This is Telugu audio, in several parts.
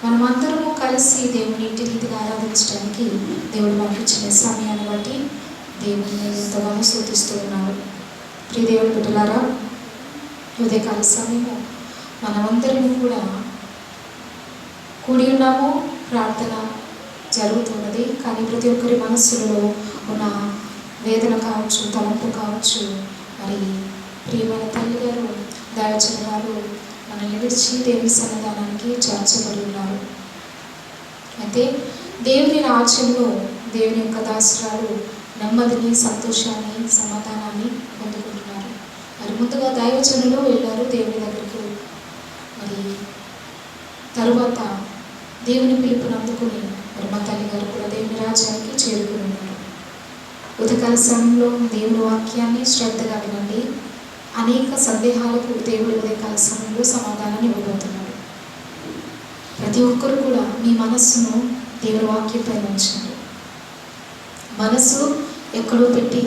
మనమందరము కలిసి దేవుని ఇంటి రీతిగా ఆరాధించడానికి దేవుడు మనకి ఇచ్చిన సమయాన్ని బట్టి దేవుని ఎంతగానో స్తుతిస్తూ ఉన్నాడు. ప్రియ దేవుని బిడ్డలారా, ఉదయకాల సమయము మనమందరము కూడా కూడి ఉన్నాము, ప్రార్థన జరుగుతున్నది. కానీ ప్రతి ఒక్కరి మనస్సులో ఉన్న వేదన కావచ్చు, తలంపు కావచ్చు, మరి ప్రియమైన తల్లి గారు, దైవజన గారు మనల్ని విడిచి దేవుని సన్నిధానానికి చేర్చబడి ఉన్నారు. అయితే దేవుని రాజ్యంలో దేవుని యొక్క దాసురాలు నెమ్మదిని, సంతోషాన్ని, సమాధానాన్ని పొందుకుంటున్నారు. మరి ముందుగా దైవజనులు వెళ్ళారు దేవుని దగ్గరికి. మరి తరువాత దేవుని పిలుపుని అందుకుని మరి మా తల్లి గారు కూడా దేవుని రాజ్యానికి చేరుకుని ఉన్నారు. ఉదయకాల సమయంలో దేవుని వాక్యాన్ని శ్రద్ధగా వినండి. అనేక సందేహాలకు దేవుడు ఉదయకాల సమయంలో సమాధానాన్ని ఇవ్వబోతున్నాడు. ప్రతి ఒక్కరు కూడా మీ మనస్సును దేవుని వాక్యం పైన ఉంచండి. మనస్సు ఎక్కడో పెట్టి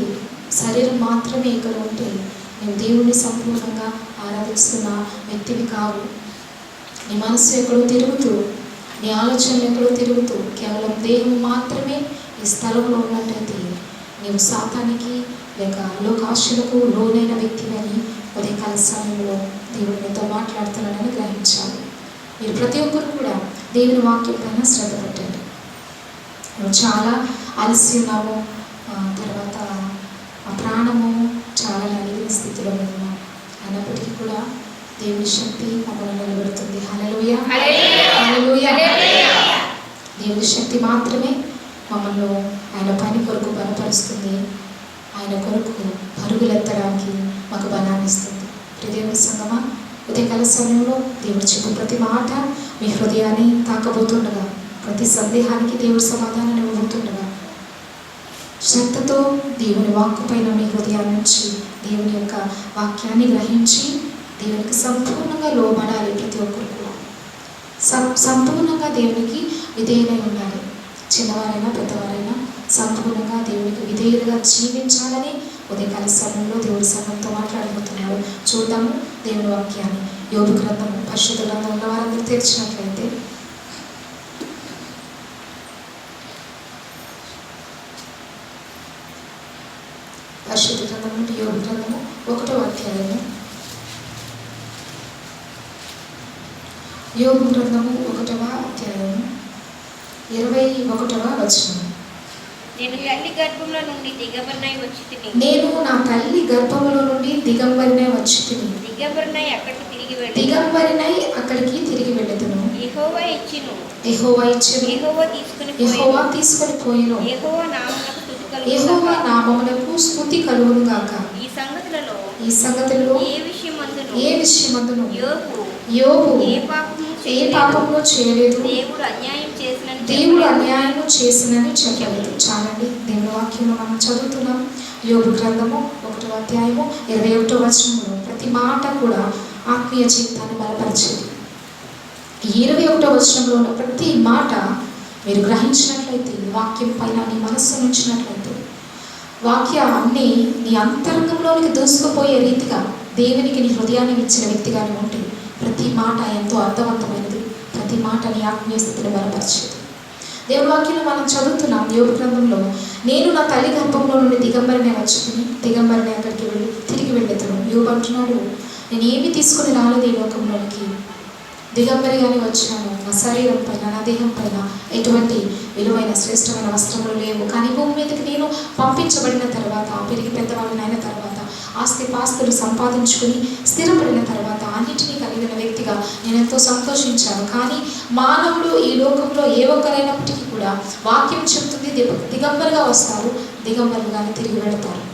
శరీరం మాత్రమే ఇక్కడ ఉంటే నువ్వు దేవుణ్ణి సంపూర్ణంగా ఆరాధిస్తున్న వ్యక్తివి కావు. నీ మనస్సు ఎక్కడో తిరుగుతూ, నీ ఆలోచనలు ఎక్కడో తిరుగుతూ కేవలం దేహం మాత్రమే ఈ స్థలంలో ఉన్నట్టయితే నీవు సాతానికి లేక లోకాశలకు లోనైన వ్యక్తివని ఉదయకాల సమయంలో దేవుడు మీతో మాట్లాడుతున్నాడని గ్రహించాలి. మీరు ప్రతి ఒక్కరు కూడా దేవుని వాక్యం పైన శ్రద్ధ పెట్టండి. నువ్వు చాలా అలసి ఉన్నాము, తర్వాత ఆ ప్రాణము చాలా నలిగిన స్థితిలో ఉన్నాము. అయినప్పటికీ కూడా దేవుని శక్తి మమ్మల్ని నిలబెడుతుంది. హల్లెలూయా, హల్లెలూయా. దేవుని శక్తి మాత్రమే మమ్మల్ని ఆయన పని కొరకు బలపరుస్తుంది. ఆయన కొరకు పరుగులెత్తడానికి మాకు బలాన్ని ఇస్తుంది. దేవుని సంగమా, ఉదయకాల సమయంలో దేవుడు చెప్పు ప్రతి మాట మీ హృదయాన్ని తాకబోతుండగా, ప్రతి సందేహానికి దేవుడు సమాధానాన్ని ఇవ్వబోతుండగా, శ్రద్ధతో దేవుని వాక్కు పైన మీ హృదయాన్ని నుంచి దేవుని యొక్క వాక్యాన్ని గ్రహించి దేవునికి సంపూర్ణంగా లోబడాలి. ప్రతి ఒక్కరు కూడా సంపూర్ణంగా దేవునికి విధేయులై ఉండాలి. చిన్నవారైనా పెద్దవారైనా సంపూర్ణంగా దేవునికి విధేయులుగా జీవించాలని ఉదయకాల సమయంలో దేవుడి సంఘంతో మాట్లాడబోతున్నాడు. చూద్దాము దేవుని వాక్యాన్ని. యోబు గ్రంథము, పరిశుద్ధ గ్రంథం ఉన్న వారందరూ తెరిచినట్లయితే పరిశుద్ధ గ్రంథం నుండి యోబు గ్రంథము 1వ అధ్యాయము. యోబు గ్రంథము 1వ అధ్యాయము 21వ వచనం. నేను తల్లి గర్భంలో నుండి దిగంబరినై వచ్చితిని. నేను నా తల్లి గర్భములో నుండి దిగంబరినై వచ్చితిని. దిగంబరినై అక్కడికి తిరిగి వెళ్ళి దిగంబరినై అక్కడికి తిరిగి వెళ్ళెదను. యెహోవా ఇచ్చెను. యెహోవా ఇచ్చెను. యెహోవా తీసుకొని పోయెను. యెహోవా నామమునకు స్తుతి కలుగును గాక. ఈ సంగతులలో ఏ విషయమందును యోబు ఏ పాపమును చేయలేదు, దేవుడు అన్యాయము చేసినని చెప్పలేదు. చాలండి. దేవుని వాక్యంలో మనం చదువుతున్నాం. యోబు గ్రంథము 1వ అధ్యాయము 21వ వచనంలో ప్రతి మాట కూడా ఆత్మీయ జీవితాన్ని బలపరిచేది. 21వ వచనంలో ఉన్న ప్రతి మాట మీరు గ్రహించినట్లయితే, వాక్యం పైన నీ మనస్సు ఉంచినట్లయితే, వాక్యాన్ని నీ అంతరంగంలోనికి దూసుకుపోయే రీతిగా దేవునికి నీ హృదయాన్ని ఇచ్చిన వ్యక్తిగానే ఉంటే ప్రతి మాట ఎంతో అర్థవంతమైనది. ప్రతి మాట నీ ఆత్మీయ స్థితిని బలపరిచేది. దేవుని వాక్యంలో మనం చదువుతున్నాం. యోబు గ్రంథంలో నేను నా తల్లి గర్భంలో నుండి దిగంబరినే వచ్చుకుని దిగంబరినే అక్కడికి తిరిగి వెళ్ళేతను. యోబు అంటున్నాడు, నేను ఏమి తీసుకుని రాలేదు ఈ లోకంలోనికి, దిగంబరిగానే వచ్చాను. నా శరీరం పైన, నా దేహం పైన ఎటువంటి విలువైన శ్రేష్టమైన వస్త్రములు లేవు. కానీ భూమి మీదకి నేను పంపించబడిన తర్వాత, పెరిగి పెద్దవాళ్ళని అయిన తర్వాత, ఆస్తిపాస్తులు సంపాదించుకుని స్థిరపడిన తర్వాత, అన్నిటినీ కలిగిన వ్యక్తిగా నేను ఎంతో సంతోషించాను. కానీ మానవుడు ఈ లోకంలో ఏ ఒక్కరైనప్పటికీ కూడా వాక్యం చెప్తుంది దిగంబరిగా వస్తారు, దిగంబరులుగానే తిరిగి వెళతారు.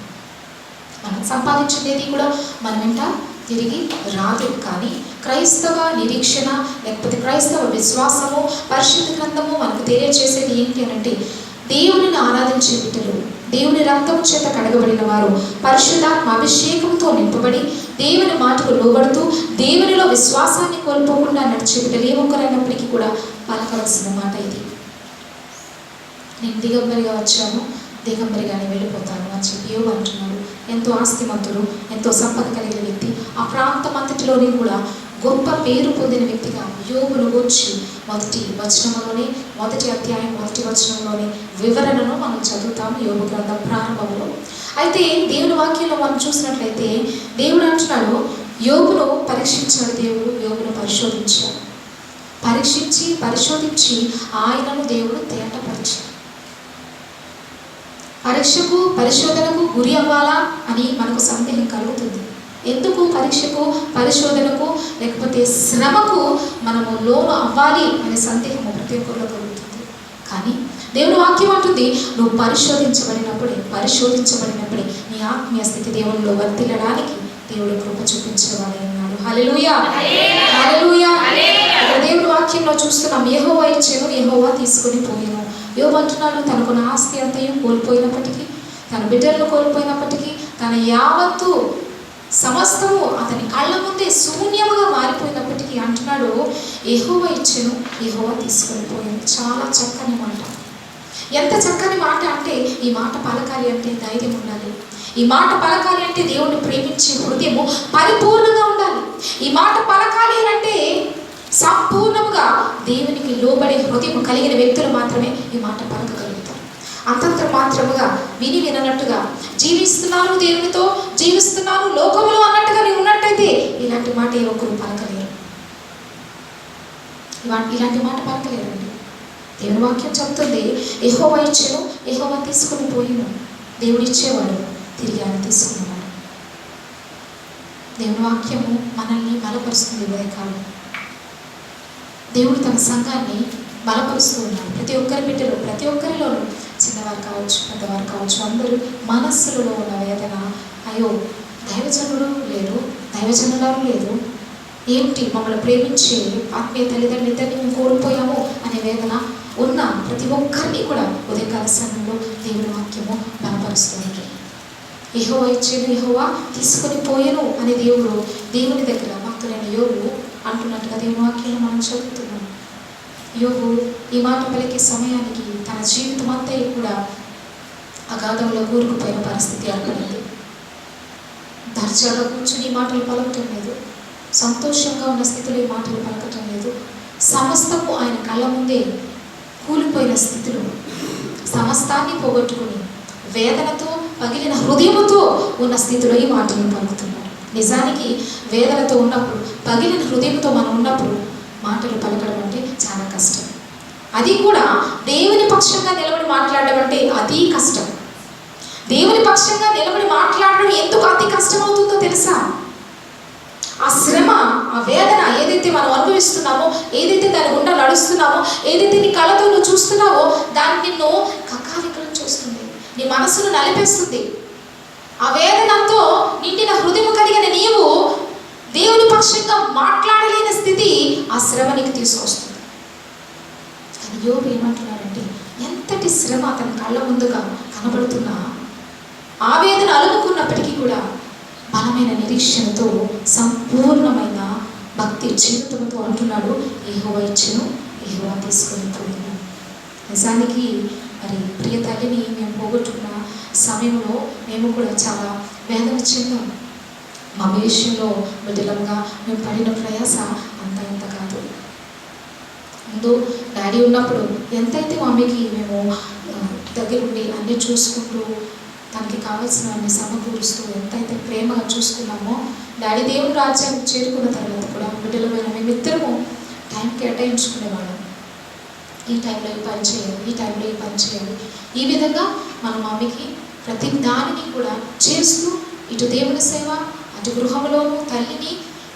మనం సంపాదించేది కూడా మన వెంట తిరిగి రాదు. కానీ క్రైస్తవ నిరీక్షణ లేకపోతే క్రైస్తవ విశ్వాసము, పరిశుద్ధ గ్రంథము మనకు తెలియజేసేది ఏంటి అనంటే, దేవునిని ఆరాధించే బిడ్డలు, దేవుని రక్తం చేత కడగబడిన వారు, పరిశుద్ధాత్మ అభిషేకంతో నింపబడి దేవుని మాటకు లోబడుతూ దేవునిలో విశ్వాసాన్ని కోల్పోకుండా నడిచే బిడ్డలు ఏ ఒక్కరైనప్పటికీ కూడా పలకవలసిన మాట ఇది. నేను దిగంబరిగా వచ్చాను, దిగంబరిగానే వెళ్ళిపోతాను అని చెప్పి యోబు అంటున్నాడు. ఎంతో ఆస్తిమంతుడు, ఎంతో సంపద కలిగిన వ్యక్తి. ఆ ప్రాంతం అంతటిలోని కూడా గొప్ప పేరు పొందిన వ్యక్తిగా యోబును గూర్చి మొదటి అధ్యాయం 1వ వచనంలోని వివరణను మనం చదువుతాం యోబు గ్రంథం ప్రారంభంలో. అయితే దేవుని వాక్యంలో మనం చూసినట్లయితే దేవుడు అంటున్నాడు, యోబును పరీక్షించాడు దేవుడు, యోబును పరిశోధించాడు. పరిశోధించి ఆయనను దేవుడు తేటపరిచాడు. పరిశోధనకు గురి అవ్వాలా అని మనకు సందేహం కలుగుతుంది. ఎందుకు పరీక్షకు, పరిశోధనకు, లేకపోతే శ్రమకు మనము లోను అవ్వాలి అనే సందేహము ప్రతి ఒక్కరిలో కలుగుతుంది. కానీ దేవుని వాక్యం అంటుంది, నువ్వు పరిశోధించబడినప్పుడే నీ ఆత్మీయ స్థితి దేవునిలో వర్తిల్లడానికి దేవుడు కృప చూపించేవాడే ఉన్నాడు. హల్లెలూయా, హల్లెలూయా. దేవుని వాక్యంలో చూస్తున్నాం, యెహోవా ఇచ్చెను, యెహోవా తీసుకొని పోయెను. యోబు అంటున్నాడు, తనకున్న ఆస్తి అంతయు కోల్పోయినప్పటికీ, తన బిడ్డలను కోల్పోయినప్పటికీ, తన యావత్తు సమస్తము అతని కళ్ళ ముందే శూన్యముగా మారిపోయినప్పటికీ అంటున్నాడు, యెహోవా ఇచ్చెను, యెహోవా తీసుకొని పోయాను. చాలా చక్కని మాట. ఎంత చక్కని మాట అంటే, ఈ మాట పలకాలి అంటే ధైర్యం ఉండాలి. ఈ మాట పలకాలి అంటే దేవుణ్ణి ప్రేమించే హృదయము పరిపూర్ణంగా ఉండాలి. ఈ మాట పలకాలి అంటే సంపూర్ణముగా దేవునికి లోబడే హృదయం కలిగిన వ్యక్తులు మాత్రమే ఈ మాట పలకగలుగుతారు. అంతంత మాత్రముగా వినట్టుగా జీవిస్తున్నాను, దేవునితో జీవిస్తున్నాను లోకములో అన్నట్టుగా నీవు ఉన్నట్టయితే ఇలాంటి మాట ఏ ఒక్కరు పలకలేరు. ఇలాంటి మాట పలకలేరండి. దేవుని వాక్యం చెప్తుంది, యెహోవా ఇచ్చెను, యెహోవా తీసుకుని పోయిను. దేవుడు ఇచ్చేవాడు, తిరిగి ఆయన తీసుకునేవాడు. దేవుని వాక్యము మనల్ని బలపరుస్తుంది. ఉదయకాలం దేవుడు తన సంఘాన్ని బలపరుస్తూ ఉన్నాడు. ప్రతి ఒక్కరి బిడ్డలు, ప్రతి ఒక్కరిలోనూ, చిన్నవారు కావచ్చు, పెద్దవారు కావచ్చు, అందరూ మనస్సులో ఉన్న వేదన, అయ్యో దైవజనుడు లేరు, దైవజనులారు లేదు, ఏమిటి మమ్మల్ని ప్రేమించే ఆత్మీయ తల్లిదండ్రులు ఇద్దరిని మేము కోల్పోయాము అనే వేదన ఉన్న ప్రతి ఒక్కరిని కూడా ఉదయకాల సమయంలో దేవుని వాక్యము బలపరుస్తుంది. యెహోవా ఇచ్చెను, యెహోవా తీసుకొని పోయెను అనే దేవుని దగ్గర భక్తులైన యోబు అంటున్నట్టుగా దేవుని వాక్యాన్ని మనం చదువుతున్నాం. యోబు ఈ మాట పలికే సమయానికి తన జీవితం అంతా కూడా అగాధంలో కూరుకుపోయిన పరిస్థితి ఏర్పడింది. దర్జాగా కూర్చుని ఈ మాటలు పలకటం లేదు, సంతోషంగా ఉన్న స్థితిలో ఈ మాటలు పలకటం లేదు. సమస్తము ఆయన కళ్ళ ముందే కూలిపోయిన స్థితిలో సమస్తాన్ని పోగొట్టుకుని వేదనతో పగిలిన హృదయముతో ఉన్న స్థితిలో ఈ మాటలను పలుకుతున్నాడు. నిజానికి వేదనతో ఉన్నప్పుడు, పగిలిన హృదయంతో మనం ఉన్నప్పుడు మాటలు పలకడం అంటే చాలా కష్టం. అది కూడా దేవుని పక్షంగా నిలబడి మాట్లాడడం అంటే అతి కష్టం. దేవుని పక్షంగా నిలబడి మాట్లాడడం ఎందుకు అతి కష్టం అవుతుందో తెలుసా? ఆ శ్రమ, ఆ వేదన ఏదైతే మనం అనుభవిస్తున్నామో, ఏదైతే దాని గుండా నడుస్తున్నామో, ఏదైతే నీ కళ్ళతో నువ్వు చూస్తున్నావో దాన్ని నిన్ను కకావికలం చేస్తుంది, నీ మనసును నలిపేస్తుంది. ఆ వేదనతో నిండిన హృదయం కలిగిన నీవు దేవుని పక్షంగా మాట్లాడలేని స్థితి ఆ శ్రమ నీకు తీసుకొస్తుంది. కానీ యోబు ఏమంటున్నాడంటే, ఎంతటి శ్రమ అతని కళ్ళ ముందుగా కనబడుతున్నా, ఆవేదన అలుముకున్నప్పటికీ కూడా బలమైన నిరీక్షణతో, సంపూర్ణమైన భక్తి జీవితంతో అంటున్నాడు, యెహోవా ఇచ్చెను, యెహోవా తీసుకొని పోయెను. నిజానికి మరి ప్రియ తల్లిని మేము పోగొట్టుకున్న సమయంలో మేము కూడా చాలా వేదన చెందాం. మా విషయంలో బిడ్డలంగా మేము పడిన ప్రయాస అంత ఇంత కాదు. ముందు డాడీ ఉన్నప్పుడు ఎంతైతే మమ్మీకి మేము దగ్గరుండి అన్నీ చూసుకుంటూ, తనకి కావాల్సినవన్నీ సమకూరుస్తూ ఎంతైతే ప్రేమగా చూసుకున్నామో, డాడీ దేవుని రాజ్యానికి చేరుకున్న తర్వాత కూడా బిడ్డలమైన మేమిద్దరము టైం కేటాయించుకునేవాళ్ళం. ఈ టైంలో ఈ పని చేయాలి, ఈ టైంలో ఈ పని చేయాలి. ఈ విధంగా మన మమ్మీకి ప్రతి దానిని కూడా చేస్తూ, ఇటు దేవుని సేవ, అటు గృహంలోనూ తల్లిని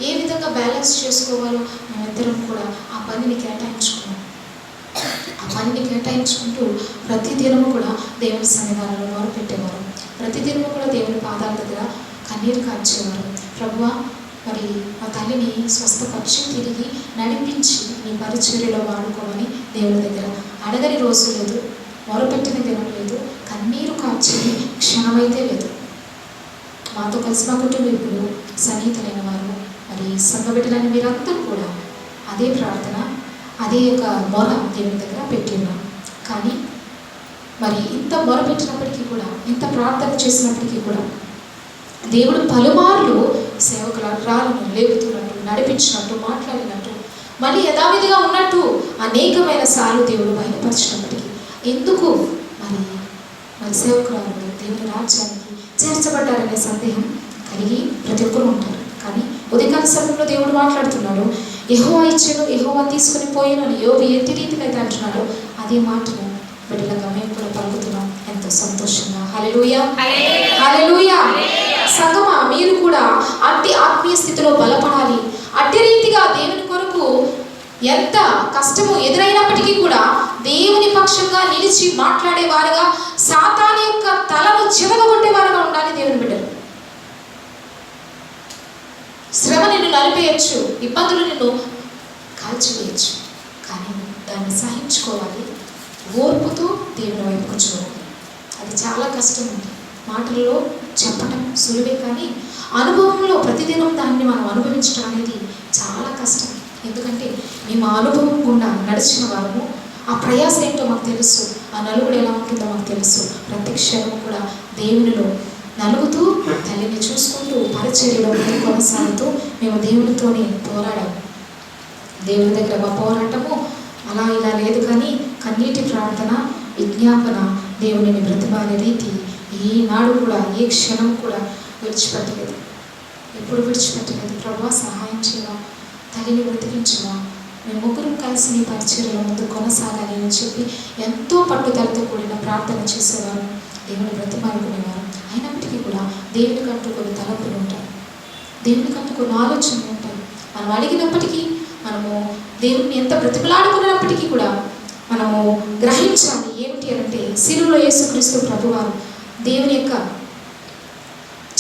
ఏ విధంగా బ్యాలెన్స్ చేసుకోవాలో మేమిద్దరం కూడా ఆ పనిని కేటాయించుకున్నాం. ఆ పనిని కేటాయించుకుంటూ ప్రతి దినము కూడా దేవుని సన్నిధానంలో మొరపెట్టేవారు. ప్రతి దినము కూడా దేవుని పాదాల దగ్గర కన్నీరు కార్చేవారు. ప్రభువా, మరి మా తల్లిని స్వస్థపరిచి తిరిగి నడిపించి నీ పరిచర్యలో వాడుకోమని దేవుని దగ్గర అడగని రోజు లేదు, మొరపెట్టిన దినం లేదు, కన్నీరు కార్చని క్షణమైతే లేదు. మాతో కలిసి మా కుటుంబీకులు, సన్నిహితులైన వారు, మరి సంఘ బిడ్డలైన మీరందరూ కూడా అదే ప్రార్థన, అదే యొక్క మొర దేవుని దగ్గర పెట్టి ఉన్నాం. కానీ మరి ఇంత మొర పెట్టినప్పటికీ కూడా, ఇంత ప్రార్థన చేసినప్పటికీ కూడా దేవుడు పలుమార్లు సేవకుల రాళ్ళను లేపుతున్నట్టు నడిపించినట్టు, మాట్లాడినట్టు, మళ్ళీ యథావిధిగా ఉన్నట్టు అనేకమైన సార్లు దేవుడు బయలుపరిచినప్పటికీ ఎందుకు మరి సేవకురాలు దేవుని రాజ్యానికి చేర్చబడ్డారనే సందేహం కలిగి ప్రతి ఒక్కరు ఉంటారు. కానీ ఉదయకాల సమయంలో దేవుడు మాట్లాడుతున్నాడు, యెహోవా ఇచ్చెను, యెహోవా తీసుకుని పోయాను అని యోబు ఎట్టి రీతిగా అయితే అంటున్నాడు, అదే మాటను బిడ్డలుగా మేము కూడా పలుకుతున్నాం ఎంతో సంతోషంగా. హల్లెలూయా, హల్లెలూయా. సంగమా, మీరు కూడా అట్టి ఆత్మీయ స్థితిలో బలపడాలి. అట్టి రీతిగా దేవుని కొరకు ఎంత కష్టము ఎదురైనప్పటికీ కూడా దేవుని పక్షంగా నిలిచి మాట్లాడేవారుగా, సాతాను యొక్క తలను చివగొట్టేవారుగా ఉండాలి దేవుని బిడ్డలు. శ్రమ నిన్ను నలిపేయచ్చు, ఇబ్బందులు నిన్ను కాల్చివేయచ్చు, కానీ దాన్ని సహించుకోవాలి. ఓర్పుతో దేవుని వైపుకు చూడాలి. అది చాలా కష్టం ఉంది. మాటల్లో చెప్పడం సులువే, కానీ అనుభవంలో ప్రతిదినం దాన్ని మనం అనుభవించడం అనేది చాలా కష్టం. ఎందుకంటే మేము ఆ అనుభవం గుండా నడిచిన వారము. ఆ ప్రయాస ఏంటో మాకు తెలుసు, ఆ నలుగుడు ఎలా ఉంటుందో మాకు తెలుసు. ప్రతి క్షణం కూడా దేవునిలో నలుగుతూ, తల్లిని చూసుకుంటూ, పరిచర్యలో కొనసాగుతూ మేము దేవునితోనే పోరాడాము. దేవుని దగ్గర మా పోరాటము అలా ఇలా లేదు, కానీ కన్నీటి ప్రార్థన, విజ్ఞాపన, దేవునిని బ్రతిమాలే రీతి ఈనాడు కూడా ఏ క్షణం కూడా విడిచిపెట్టలేదు, ఎప్పుడు విడిచిపెట్టలేదు. ప్రభువా సహాయం చేయవా, తల్లిని బ్రతికించవా, మేము ముగ్గురు కలిసి నీ పరిచర్యలో ముందు కొనసాగాలి అని చెప్పి ఎంతో పట్టుదలతో కూడిన ప్రార్థన చేసేవారు, దేవుని బ్రతిమాలుకునేవారు. అయినప్పటికీ కూడా దేవునికంటూ కొన్ని తలంపులు ఉంటాయి, దేవునికంటూ కొన్ని ఆలోచనలు ఉంటాయి. మనం అడిగినప్పటికీ, మనము దేవుని ఎంత బ్రతిమలాడుకున్నప్పటికీ కూడా మనము గ్రహించాలి ఏమిటి అంటే, శిలువలో యేసుక్రీస్తు ప్రభువారు దేవుని యొక్క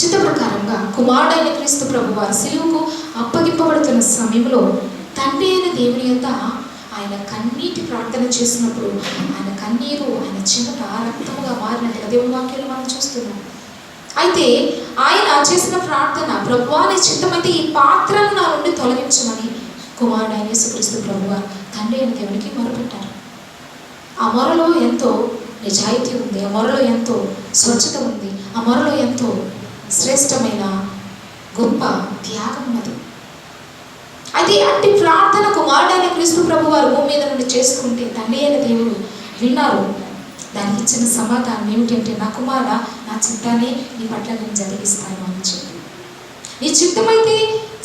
చిత్త ప్రకారంగా కుమారుడైన క్రీస్తు ప్రభువారు శిలువకు అప్పగింపబడుతున్న సమయంలో తండ్రి అయిన దేవుని యొక్క ఆయన కన్నీటి ప్రార్థన చేసినప్పుడు ఆయన కన్నీరు, ఆయన చెమట రక్తముగా మారినట్టుగా దేవుని వాక్యంలో మనం చూస్తున్నాం. అయితే ఆయన చేసిన ప్రార్థన, ప్రభువా నీ చిత్తమైతే ఈ పాత్రను నా నుండి తొలగించమని కుమారుడైన యేసుక్రీస్తు ప్రభువారు తండ్రి అయిన దేవునికి మొరపెట్టారు. ఆ మొరలో ఎంతో నిజాయితీ ఉంది, ఆ మొరలో ఎంతో స్వచ్ఛత ఉంది, ఆ మొరలో ఎంతో శ్రేష్టమైన గొప్ప త్యాగం ఉన్నది. అయితే అట్టి ప్రార్థన కుమారుడైన క్రీస్తు ప్రభు వారు భూమి మీద నుండి చేసుకుంటే తండ్రి అయిన దేవుడు విన్నారు. దానికి ఇచ్చిన సమాధానం ఏమిటంటే, నా కుమారుడా, నా చిత్తాన్ని నీ పట్ల నేను జరిగిస్తాను అని చెప్పి, నీ చిత్తమైతే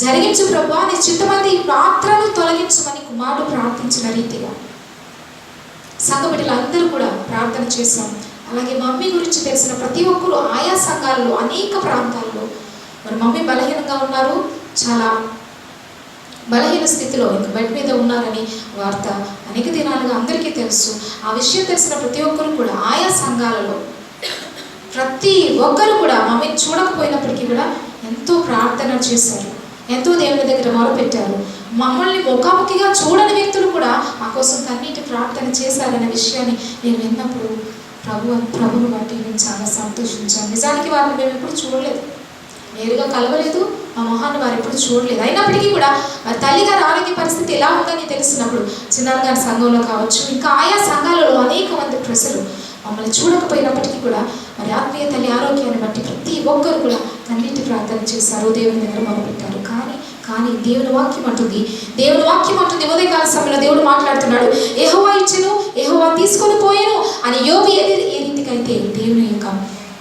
జరిగించు ప్రభువా, నీ చిత్తమైతే ఈ పాత్రను తొలగించమని కుమారుడు ప్రార్థించిన రీతిగా సంఘ బిడ్డలందరూ కూడా ప్రార్థన చేశాం. అలాగే మమ్మీ గురించి తెలిసిన ప్రతి ఒక్కరు ఆయా సంఘాలలో అనేక ప్రాంతాల్లో మరి మమ్మీ బలహీనంగా ఉన్నారు, చాలా బలహీన స్థితిలో ఇంకా బెడ్ మీద ఉన్నారని వార్త అనేక దినాలుగా అందరికీ తెలుసు. ఆ విషయం తెలిసిన ప్రతి ఒక్కరు కూడా ఆయా సంఘాలలో ప్రతి ఒక్కరు కూడా మమ్మీని చూడకపోయినప్పటికీ కూడా ఎంతో ప్రార్థన చేశారు, ఎంతో దేవుని దగ్గర మొరపెట్టారు. మమ్మల్ని ముఖాముఖిగా చూడని వ్యక్తులు కూడా మా కోసం కన్నీటి ప్రార్థన చేశారనే విషయాన్ని నేను విన్నప్పుడు ప్రభువుని బట్టి నేను చాలా సంతోషించాను. నిజానికి వారిని మేము ఎప్పుడు చూడలేదు, నేరుగా కలవలేదు, మా మొహాన్ని వారు ఎప్పుడు చూడలేదు. అయినప్పటికీ కూడా మరి తల్లిగారి ఆరోగ్య పరిస్థితి ఎలా ఉందని తెలిసినప్పుడు చిన్నాన్నగారి సంఘంలో కావచ్చు, ఇంకా ఆయా సంఘాలలో అనేక మంది ప్రజలు మమ్మల్ని చూడకపోయినప్పటికీ కూడా మరి ఆత్మీయ తల్లి ఆరోగ్యాన్ని బట్టి ప్రతి ఒక్కరు కూడా కన్నీటి ప్రార్థన చేశారు, దేవుని దగ్గర మొదలుపెట్టారు. కానీ దేవుని వాక్యం అంటుంది ఉదయకాల సమయంలో దేవుడు మాట్లాడుతున్నాడు, యెహోవా ఇచ్చెను, యెహోవా తీసుకొని పోయాను అని యోబు ఏ రీతికైతే దేవుని యొక్క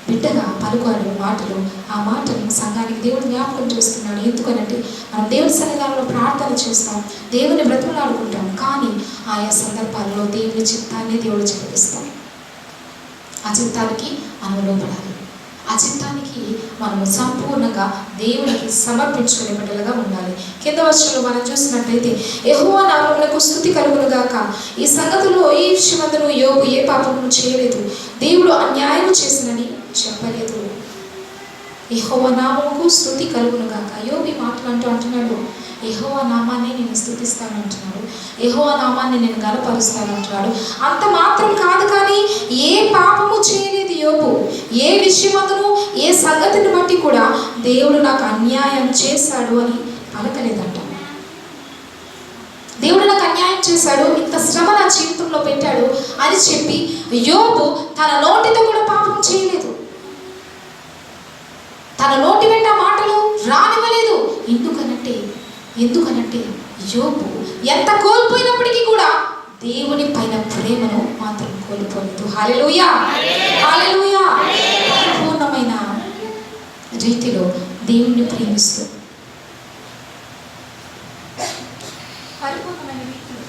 బిడ్డగా పలుకునే మాటలు, ఆ మాటను సంఘానికి దేవుడు జ్ఞాపకం చేస్తున్నాడు. ఎందుకనంటే మనం దేవుని సన్నిధానంలో ప్రార్థన చేస్తాం, దేవుని బ్రతిమలాడుకుంటాం, కానీ ఆయా సందర్భాల్లో దేవుని చిత్తాన్ని దేవుడు జరిగిస్తాం. ఆ చిత్తానికి మనం లోపడాలి, ఆ చిత్తానికి మనము సంపూర్ణంగా దేవునికి సమర్పించుకునే బిడ్డలుగా ఉండాలి. కింద వచనంలో మనం చూసినట్లయితే, యెహోవా నామమునకు స్తుతి కలుగునుగాక. ఈ సంగతుల్లో ఈ విషయమందును యోబు ఏ పాపమును చేయలేదు, దేవుడు అన్యాయం చేసినని చెప్పలేదు. యెహోవా నామముకు స్తుతి కలుగునుగాక. యోబు ఈ మాటలు అంటున్నాడు, యెహోవా నామాన్ని నేను స్తుతిస్తాను అంటున్నాడు, యెహోవా నామాన్ని నేను గణపరుస్తాను అంటున్నాడు. అంత మాత్రం కాదు, కానీ ఏ పాపము చేయలేదు యోబు. ఏ విషయమందును, ఏ సంగతిని బట్టి కూడా దేవుడు నాకు అన్యాయం చేశాడు అని పలకలేదంట. దేవుడు నాకు అన్యాయం చేశాడు, ఇంత శ్రమ నా జీవితంలో పెట్టాడు అని చెప్పి యోబు తన నోటితో కూడా పాపం చేయలేదు, తన నోటి వెంట మాటలు రానివ్వలేదు. ఎందుకనంటే ఎందుకనంటే యోబు ఎంత కోల్పోయినప్పటికీ కూడా దేవుని పైన ప్రేమను మాత్రం కోల్పోలేదు. హల్లెలూయా, హల్లెలూయా. పరిపూర్ణమైన రీతిలో దేవుణ్ణి ప్రేమిస్తూ పరిపూర్ణమైన రీతిలో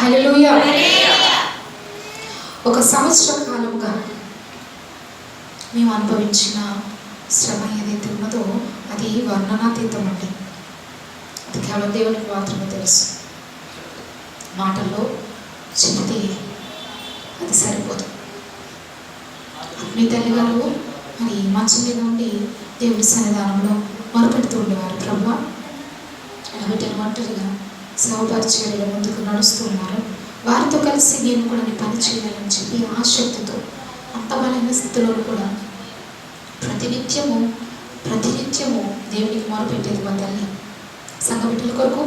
హల్లెలూయా. ఒక సంవత్సర కాలముగా మేము అనుభవించిన శ్రమ ఏదైతే ఉన్నదో అది వర్ణనాతీతం అండి. అది కేవలం దేవునికి మాత్రమే తెలుసు. మాటల్లో చెబితే అది సరిపోదు. మీ తల్లి గారు మరి మంచం మీద ఉండి దేవుడి సన్నిధానంలో మొరపెడుతూ ఉండేవారు. ప్రభువా, బిడ్డలు ఒంటరిగా సహపరిచర్యలో ముందుకు నడుస్తూ ఉన్నారు, వారితో కలిసి నేను కూడా నీ పని చేయాలని చెప్పి ఆసక్తితో అంత బలమైన స్థితిలో కూడా ప్రతినిత్యము దేవునికి మొరపెట్టేది మా తల్లి. సంఘ బిడ్డల కొరకు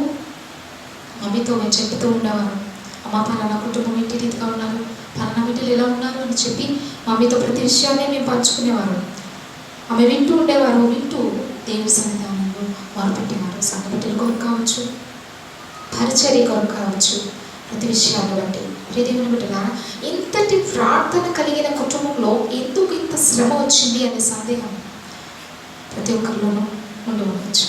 మమ్మీతో మేము చెప్తూ ఉండేవారు. అమ్మ, పలానా కుటుంబం ఇంటి రీతిగా ఉన్నారు, పలానా బిడ్డలు ఎలా ఉన్నారు అని చెప్పి మమ్మీతో ప్రతి విషయాన్ని మేము పంచుకునేవారు. ఆమె వింటూ ఉండేవారు. వింటూ దేవుని సన్నిధానంలో మొరపెట్టేవారు. సంఘ బిడ్డల కొరకు కావచ్చు, పరిచర్య కొరకు కావచ్చు, ప్రతి విషయాన్ని బట్టి. దేవుని బిడ్డలారా, ఇంతటి ప్రార్థన కలిగిన కుటుంబంలో ఎందుకు ఇంత శ్రమ వచ్చింది అనే సందేహం ప్రతి ఒక్కరిలోనూ ఉండి ఉండవచ్చు.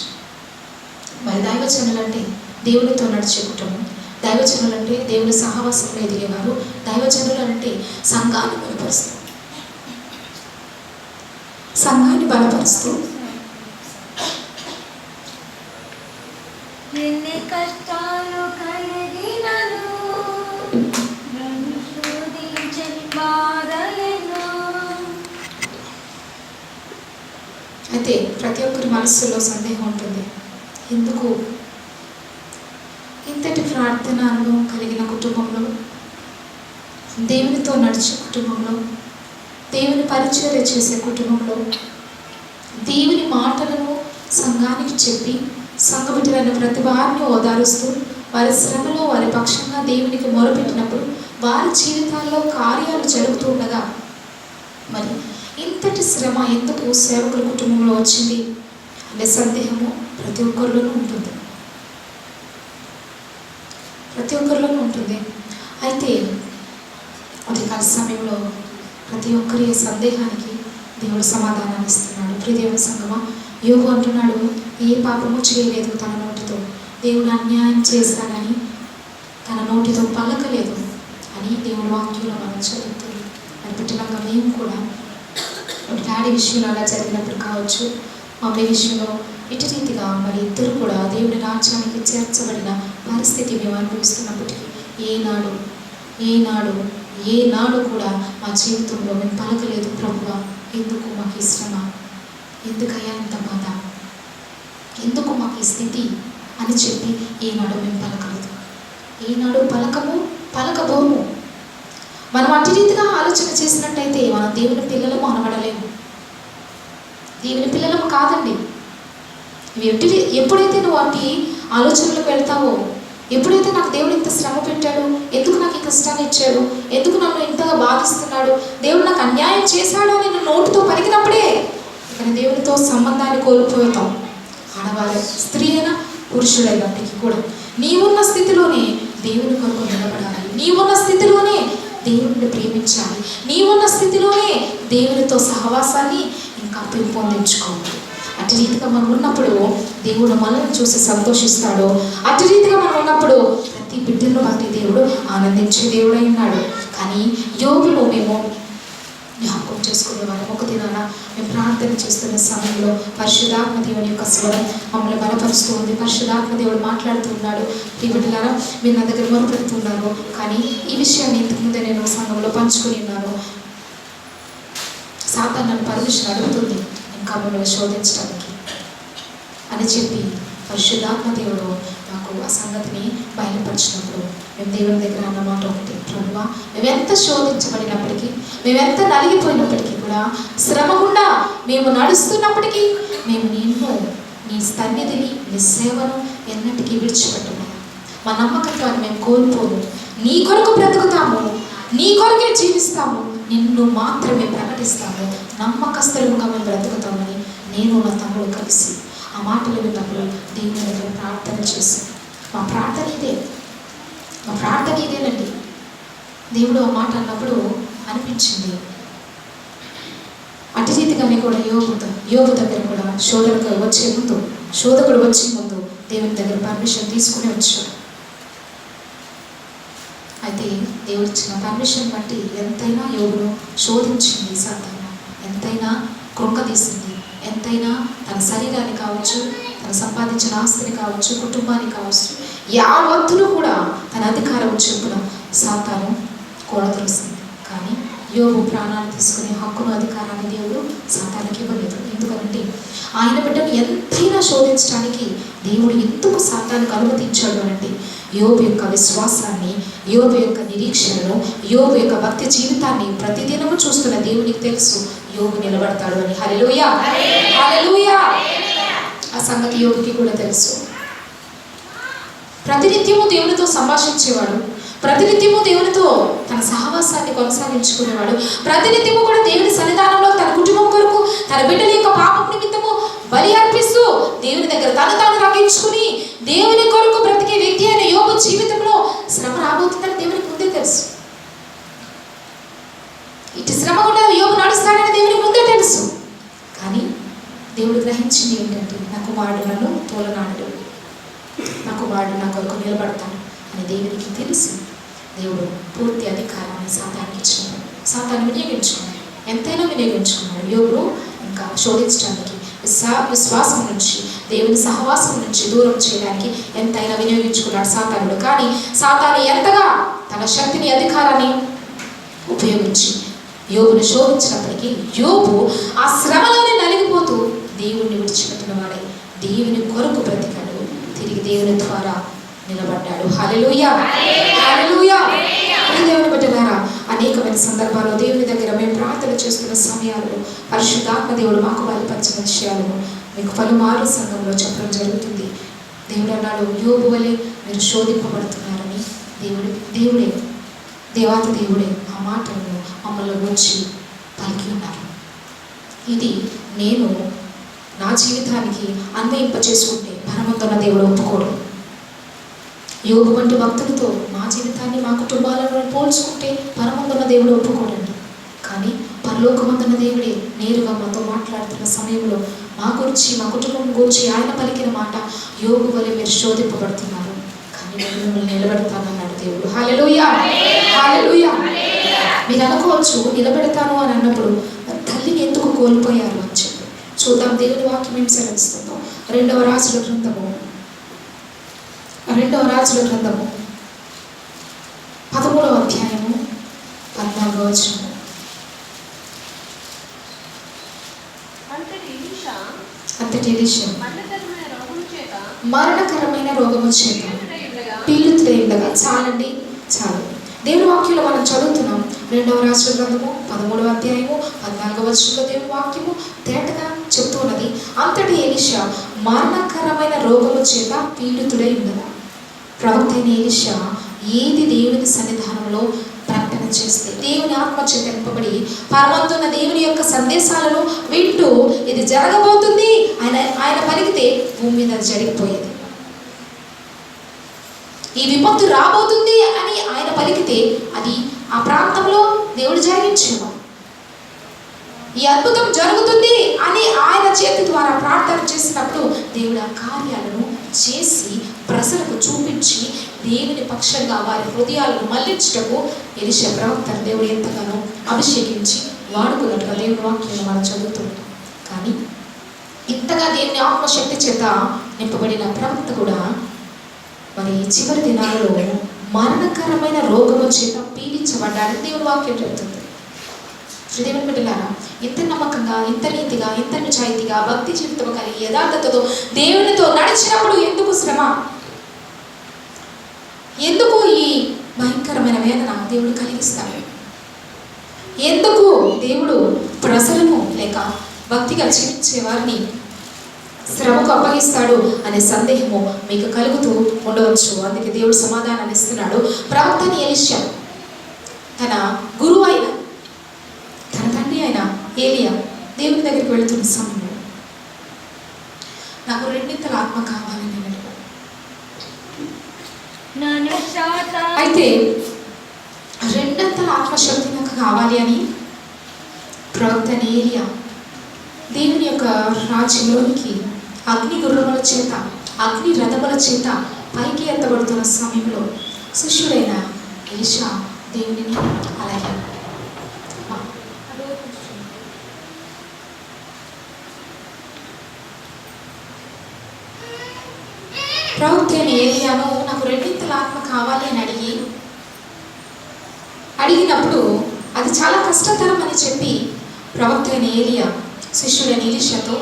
మరి దైవజనులు అంటే దేవునితో నడిచే కుటుంబం, దైవజనులు అంటే దేవుని సహవాసంలో ఎదిగేవారు, దైవజనులు అంటే సంఘాన్ని బలపరుస్తూ ఎన్ని కష్టాలు కలిగినను నన్ను శోధించని బాధలను. అయితే ప్రతి ఒక్కరి మనస్సులో సందేహం ఉంటుంది. ఎందుకు ఇంతటి ప్రార్థన అనుభవం కలిగిన కుటుంబంలో, దేవునితో నడిచే కుటుంబంలో, దేవుని పరిచర్య చేసే కుటుంబంలో, దేవుని మాటలను సంఘానికి చెప్పి సంఘ బిడ్డలైన ప్రతి వారిని ఓదారుస్తూ వారి శ్రమలో వారి పక్షంగా దేవునికి మొరపెట్టినప్పుడు వారి జీవితాల్లో కార్యాలు జరుగుతూ ఉండగా మరి ఇంతటి శ్రమ ఎందుకు సేవకుల కుటుంబంలో వచ్చింది అనే సందేహము ప్రతి ఒక్కరిలోనూ ఉంటుంది. అయితే ఉదయకాల సమయంలో ప్రతి ఒక్కరి సందేహానికి దేవుడు సమాధానాన్ని ఇస్తున్నాడు. ప్రియదేవుని సంగమా, యోబు అంటున్నాడు, ఏ పాపము చేయలేదు తన నోటితో, దేవుడు అన్యాయం చేశానని తన నోటితో పలకలేదు అని దేవుడు వాక్యంలో మనం చదువుతుంది. అని పెట్టినాక మేము కూడా డాడీ విషయంలో అలా జరిగినప్పుడు కావచ్చు, మమ్మీ విషయంలో ఇటు రీతిగా మరి ఇద్దరు కూడా దేవుడి రాజ్యానికి చేర్చబడిన పరిస్థితి మేము అనుభవిస్తున్నప్పటికీ ఏనాడు కూడా మా జీవితంలో మేము పలకలేదు, ప్రభువా ఎందుకు మాకు ఈ శ్రమ, ఎందుకయ్యా ఇంత బాధ, ఎందుకు మాకు ఈ స్థితి అని చెప్పి ఏనాడు మేము పలకలేదు. ఏనాడు పలకబోము. మనం అటు రీతిగా ఆలోచన చేసినట్టయితే మనం దేవుని పిల్లలము అనబడలేము. దేవుని పిల్లలము కాదండి. ఎప్పుడైతే నువ్వు అట్టి ఆలోచనలకు వెళ్తావో, ఎప్పుడైతే నాకు దేవుడు ఇంత శ్రమ పెట్టాడు, ఎందుకు నాకు ఈ కష్టాన్ని ఇచ్చాడు, ఎందుకు నన్ను ఇంతగా బాధిస్తున్నాడు, దేవుడు నాకు అన్యాయం చేశాడు అని నువ్వు నోటితో పలికినప్పుడే ఇక్కడ దేవునితో సంబంధాన్ని కోల్పోతాం. ఆడవాళ్ళ, స్త్రీ అయినా పురుషుడైనప్పటికీ కూడా నీవున్న స్థితిలోనే దేవుని కొరకు నిలబడాలి, నీవున్న స్థితిలోనే దేవుడిని ప్రేమించాలి, నీవున్న స్థితిలోనే దేవునితో సహవాసాన్ని ఇంకా పెంపొందించుకోవాలి. అటు రీతిగా మనం ఉన్నప్పుడు దేవుడు మనల్ని చూసి సంతోషిస్తాడు. అటు రీతిగా మనం ఉన్నప్పుడు ప్రతి బిడ్డను బట్టి దేవుడు ఆనందించే దేవుడై ఉన్నాడు. కానీ యోబులో మేము జ్ఞాపకం చేసుకునేవాళ్ళం. ఒక దినాన మేము ప్రార్థన చేస్తున్న సమయంలో పరిశుద్ధాత్మ దేవుని యొక్క స్వరం మమ్మల్ని బలపరుస్తూ ఉంది. పరిశుద్ధాత్మ దేవుడు మాట్లాడుతున్నాడు, ఈ బిడ్డలారా మీరు నా దగ్గర మొరపెడుతున్నారు, కానీ ఈ విషయాన్ని ఇంతకుముందే నేను సంఘంలో పంచుకుని ఉన్నాను, సాతాను నన్ను పర్మిషన్ అడుగుతుంది ఇంకా మిమ్మల్ని శోధించడానికి అని చెప్పి పరిశుద్ధాత్మ దేవుడు నాకు ఆ సంగతిని బయలుపరిచినప్పుడు మేము దేవుని దగ్గర అన్నమాట ఒకటి, ప్రభువా మేమెంత శోధించబడినప్పటికీ, మేమెంత నలిగిపోయినప్పటికీ కూడా, శ్రమ గుండా మేము నడుస్తున్నప్పటికీ మేము నీ సన్నిధిని, నీ సేవను ఎన్నటికీ విడిచిపెట్టము. మా నమ్మకత్వాన్ని మేము కోల్పోము. నీ కొరకు బ్రతుకుతాము, నీ కొరకే జీవిస్తాము, నిన్ను మాత్రమే ప్రకటిస్తాము, నమ్మకస్తులుగా మేము బ్రతుకుతామని నేను నా తమ్ముడు కలిసి ఆ మాటలు విన్నప్పుడు దేవుని దగ్గర ప్రార్థన చేసి మా ప్రార్థన ఇదేనండి. దేవుడు ఆ మాట అన్నప్పుడు అనిపించింది. అటు రీతిగానే కూడా యోబు దగ్గర కూడా శోధకుడు వచ్చే ముందు దేవుని దగ్గర పర్మిషన్ తీసుకుని వచ్చాడు. అయితే దేవుడు ఇచ్చిన పర్మిషన్ బట్టి ఎంతైనా యోబును శోధించింది సాతాను, ఎంతైనా కృంగదీసింది, ఎంతైనా తన శరీరాన్ని కావచ్చు, తను సంపాదించిన ఆస్తిని కావచ్చు, కుటుంబాన్ని కావచ్చు, యావత్తును కూడా తన అధికారం చెప్పున సాతాను కూడదొరుస్తుంది. కానీ యోబు ప్రాణాన్ని తీసుకునే హక్కును, అధికారాన్ని దేవుడు సాతానికి ఇవ్వలేదు. ఎందుకంటే ఆయన బిడ్డను ఎంతైనా శోధించడానికి దేవుడు ఎందుకు సాతానికి అనుమతించాడు అంటే యోబు యొక్క విశ్వాసాన్ని, యోబు యొక్క నిరీక్షణను, యోబు యొక్క భక్తి జీవితాన్ని ప్రతిదినము చూస్తున్న దేవునికి తెలుసు యోబు నిలబడతాడు అని. హల్లెలూయా, హల్లెలూయా. ఆ సంగతి యోబుకి కూడా తెలుసు. ప్రతినిత్యము దేవునితో సంభాషించేవాడు, ప్రతినిత్యము దేవునితో తన సహవాసాన్ని కొనసాగించుకునేవాడు, ప్రతినిత్యము కూడా దేవుని సన్నిధానంలో తన కుటుంబం కొరకు, తన బిడ్డల యొక్క పాపం నిమిత్తము బలి అర్పిస్తూ దేవుని దగ్గర తను తాను రక్షించుకుని దేవుని కొరకు బ్రతికే వ్యక్తి అయిన యోబు జీవితంలో శ్రమ రాబోతుందని దేవునికి ముందే తెలుసు. ఇటు శ్రమ కూడా యోబు నడుస్తాడని దేవునికి ముందే తెలుసు. కానీ దేవుడు గ్రహించింది ఏంటంటే నా కుమారుడు నన్ను తోలనాడు, నా కుమారుడు నా కొరకు నిలబడతాడు అని దేవునికి తెలిసి దేవుడు పూర్తి అధికారాన్ని సాతానికి ఇచ్చినాడు. సాతాన్ని వినియోగించుకున్నాడు, ఎంతైనా వినియోగించుకున్నాడు. యోబును ఇంకా శోధించడానికి, విశ్వాసం నుంచి, దేవుని సహవాసం నుంచి దూరం చేయడానికి ఎంతైనా వినియోగించుకున్నాడు సాతానుడు. కానీ సాతాను ఎంతగా తన శక్తిని, అధికారాన్ని ఉపయోగించి యోబును శోధించినప్పటికీ యోబు ఆ శ్రమలోనే నలిగిపోతూ దేవుణ్ణి విడిచిపెట్టిన వాడే దేవుని కొరకు బ్రతికాడు, తిరిగి దేవుని ద్వారా నిలబడ్డాడు. హల్లెలూయా, హల్లెలూయా. దేవుని బిడ్డలారా, అనేకమైన సందర్భాల్లో దేవుని దగ్గర మేము ప్రార్థన చేస్తున్న సమయాల్లో పరిశుద్ధాత్మ దేవుడు మాకు బయలుపరిచిన విషయాలను మీకు పలుమారు సంఘంలో చెప్పడం జరుగుతుంది. దేవుడు అన్నాడు, యోబు వలె మీరు శోధింపబడుతున్నారని. దేవాతి దేవుడే ఆ మాటలను మమ్మల్ని వచ్చి పలికి ఉన్నారు. ఇది నేను నా జీవితానికి అన్వయింపచేసుకుంటే పరమందున్న దేవుడు ఒప్పుకోడు. యోబు వంటి భక్తులతో మా జీవితాన్ని, మా కుటుంబాలను పోల్చుకుంటే పరమందున్న దేవుడు ఒప్పుకోడండి. కానీ పరలోకమందున్న దేవుడే నేరుగా మాతో మాట్లాడుతున్న సమయంలో మా గురించి, మా కుటుంబం గురించి ఆయన పలికిన మాట, యోబు వలె మీరు శోధింపబడుతున్నారు కానీ నేను మిమ్మల్ని నిలబెడతానన్నాడు దేవుడు. హల్లెలూయా, హల్లెలూయా. మీరు అనుకోవచ్చు, నిలబెడతాను అని అన్నప్పుడు తల్లిని ఎందుకు కోల్పోయారు అని చెప్పి. చూద్దాం దేవుని వాక్యం ఏం సెలవిస్తుందో. రెండవ రాజుల గ్రంథము 13వ అధ్యాయము 14వ వచనం. అంతటి ఎలీషా మరణకరమైన రోగము చేత పీడితుడై ఉండగా. చాలండి, చాలు. దేవుని వాక్యంలో మనం చదువుతున్నాం. 2వ రాజుల గ్రంథము 13వ అధ్యాయము 14వ వచనంలో దేవుని వాక్యము తేటగా చెప్తూ ఉన్నది. అంతటి ఎలీషా మరణకరమైన రోగము చేత పీడితుడై ఉండగా. ప్రవక్త అయిన ఎలీషా ఏది దేవుని సన్నిధానంలో ప్రకటన చేస్తే, దేవుని ఆత్మ చేత నింపబడి పరమందున్న దేవుని యొక్క సందేశాలను వింటూ ఇది జరగబోతుంది ఆయన పలికితే భూమి మీద జరిగిపోయేది. ఈ విపత్తు రాబోతుంది అని ఆయన పలికితే అది ఆ ప్రాంతంలో దేవుడు జరిగించేవాడు. ఈ అద్భుతం జరుగుతుంది అని ఆయన చేతి ద్వారా ప్రార్థన చేసినప్పుడు దేవుడు ఆ కార్యాలను చేసి ప్రజలకు చూపించి దేవుని పక్షంగా వారి హృదయాలను మళ్లించటకు ఎలీషా ప్రవక్తను దేవుడు ఎంతగానో అభిషేకించి వాడుకున్నట్టుగా దేవుని వాక్యాన్ని మనం చదువుతుంటాం. కానీ ఇంతగా దేవుని ఆత్మశక్తి చేత నింపబడిన ప్రవక్త కూడా మరి చివరి దినాలలో మరణకరమైన రోగము చేత పీడించబడ్డాడని దేవుని వాక్యం చెబుతుంది. దేవుని బిడ్డలారా, ఇంత నమ్మకంగా, ఇంత నీతిగా, ఇంత నిజాయితీగా, భక్తి జీవితం కలిగి యథార్థతతో దేవునితో నడిచినప్పుడు ఎందుకు శ్రమ, ఎందుకు ఈ భయంకరమైన వేదన దేవుడు కలిగిస్తాడు? ఎందుకు దేవుడు ప్రజలను లేక భక్తిగా జీవించే వారిని శ్రమకు అప్పగిస్తాడు అనే సందేహము మీకు కలుగుతూ ఉండవచ్చు. అందుకే దేవుడు సమాధానాన్ని ఇస్తున్నాడు. ప్రవక్త ఎలీషా తన గురువు అయిన దేవుని దగ్గరికి వెళుతున్న సమయంలో నాకు రెండింతల ఆత్మ కావాలని నేను అడిగాను. అయితే రెండంతల ఆత్మశక్తి నాకు కావాలి అని ప్రవక్త ఏలియా దేవుని యొక్క రాజ్యంలోనికి అగ్ని గుర్రముల చేత, అగ్ని రథముల చేత పైకి ఎత్తబడుతున్న సమయంలో శిష్యుడైన ఎలీషా దేవునిని అలాగే ప్రవక్త ఏలియాను నాకు రెండింతల ఆత్మ కావాలి అని అడిగినప్పుడు అది చాలా కష్టతరం అని చెప్పి ప్రవక్త ఏలియా శిష్యుడైన ఎలీషాతో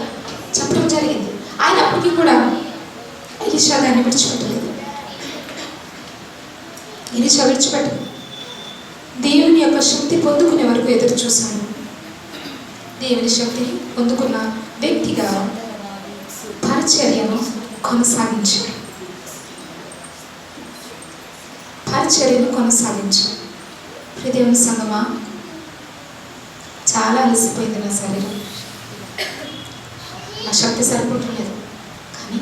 చెప్పడం జరిగింది. అయినప్పటికీ కూడా ఎలీషా దాన్ని విడిచిపెట్టలేదు. ఎలీషా విడిచిపెట్టలేదు. దేవుని యొక్క శక్తి పొందుకునే వరకు ఎదురు చూశాను. దేవుని శక్తిని పొందుకున్న వ్యక్తిగా పరిచర్యను కొనసాగించాడు. దేవుని సంగమా, చాలా అలసిపోయింది నా శరీరం, నా శక్తి సరిపోవట్లేదు. కానీ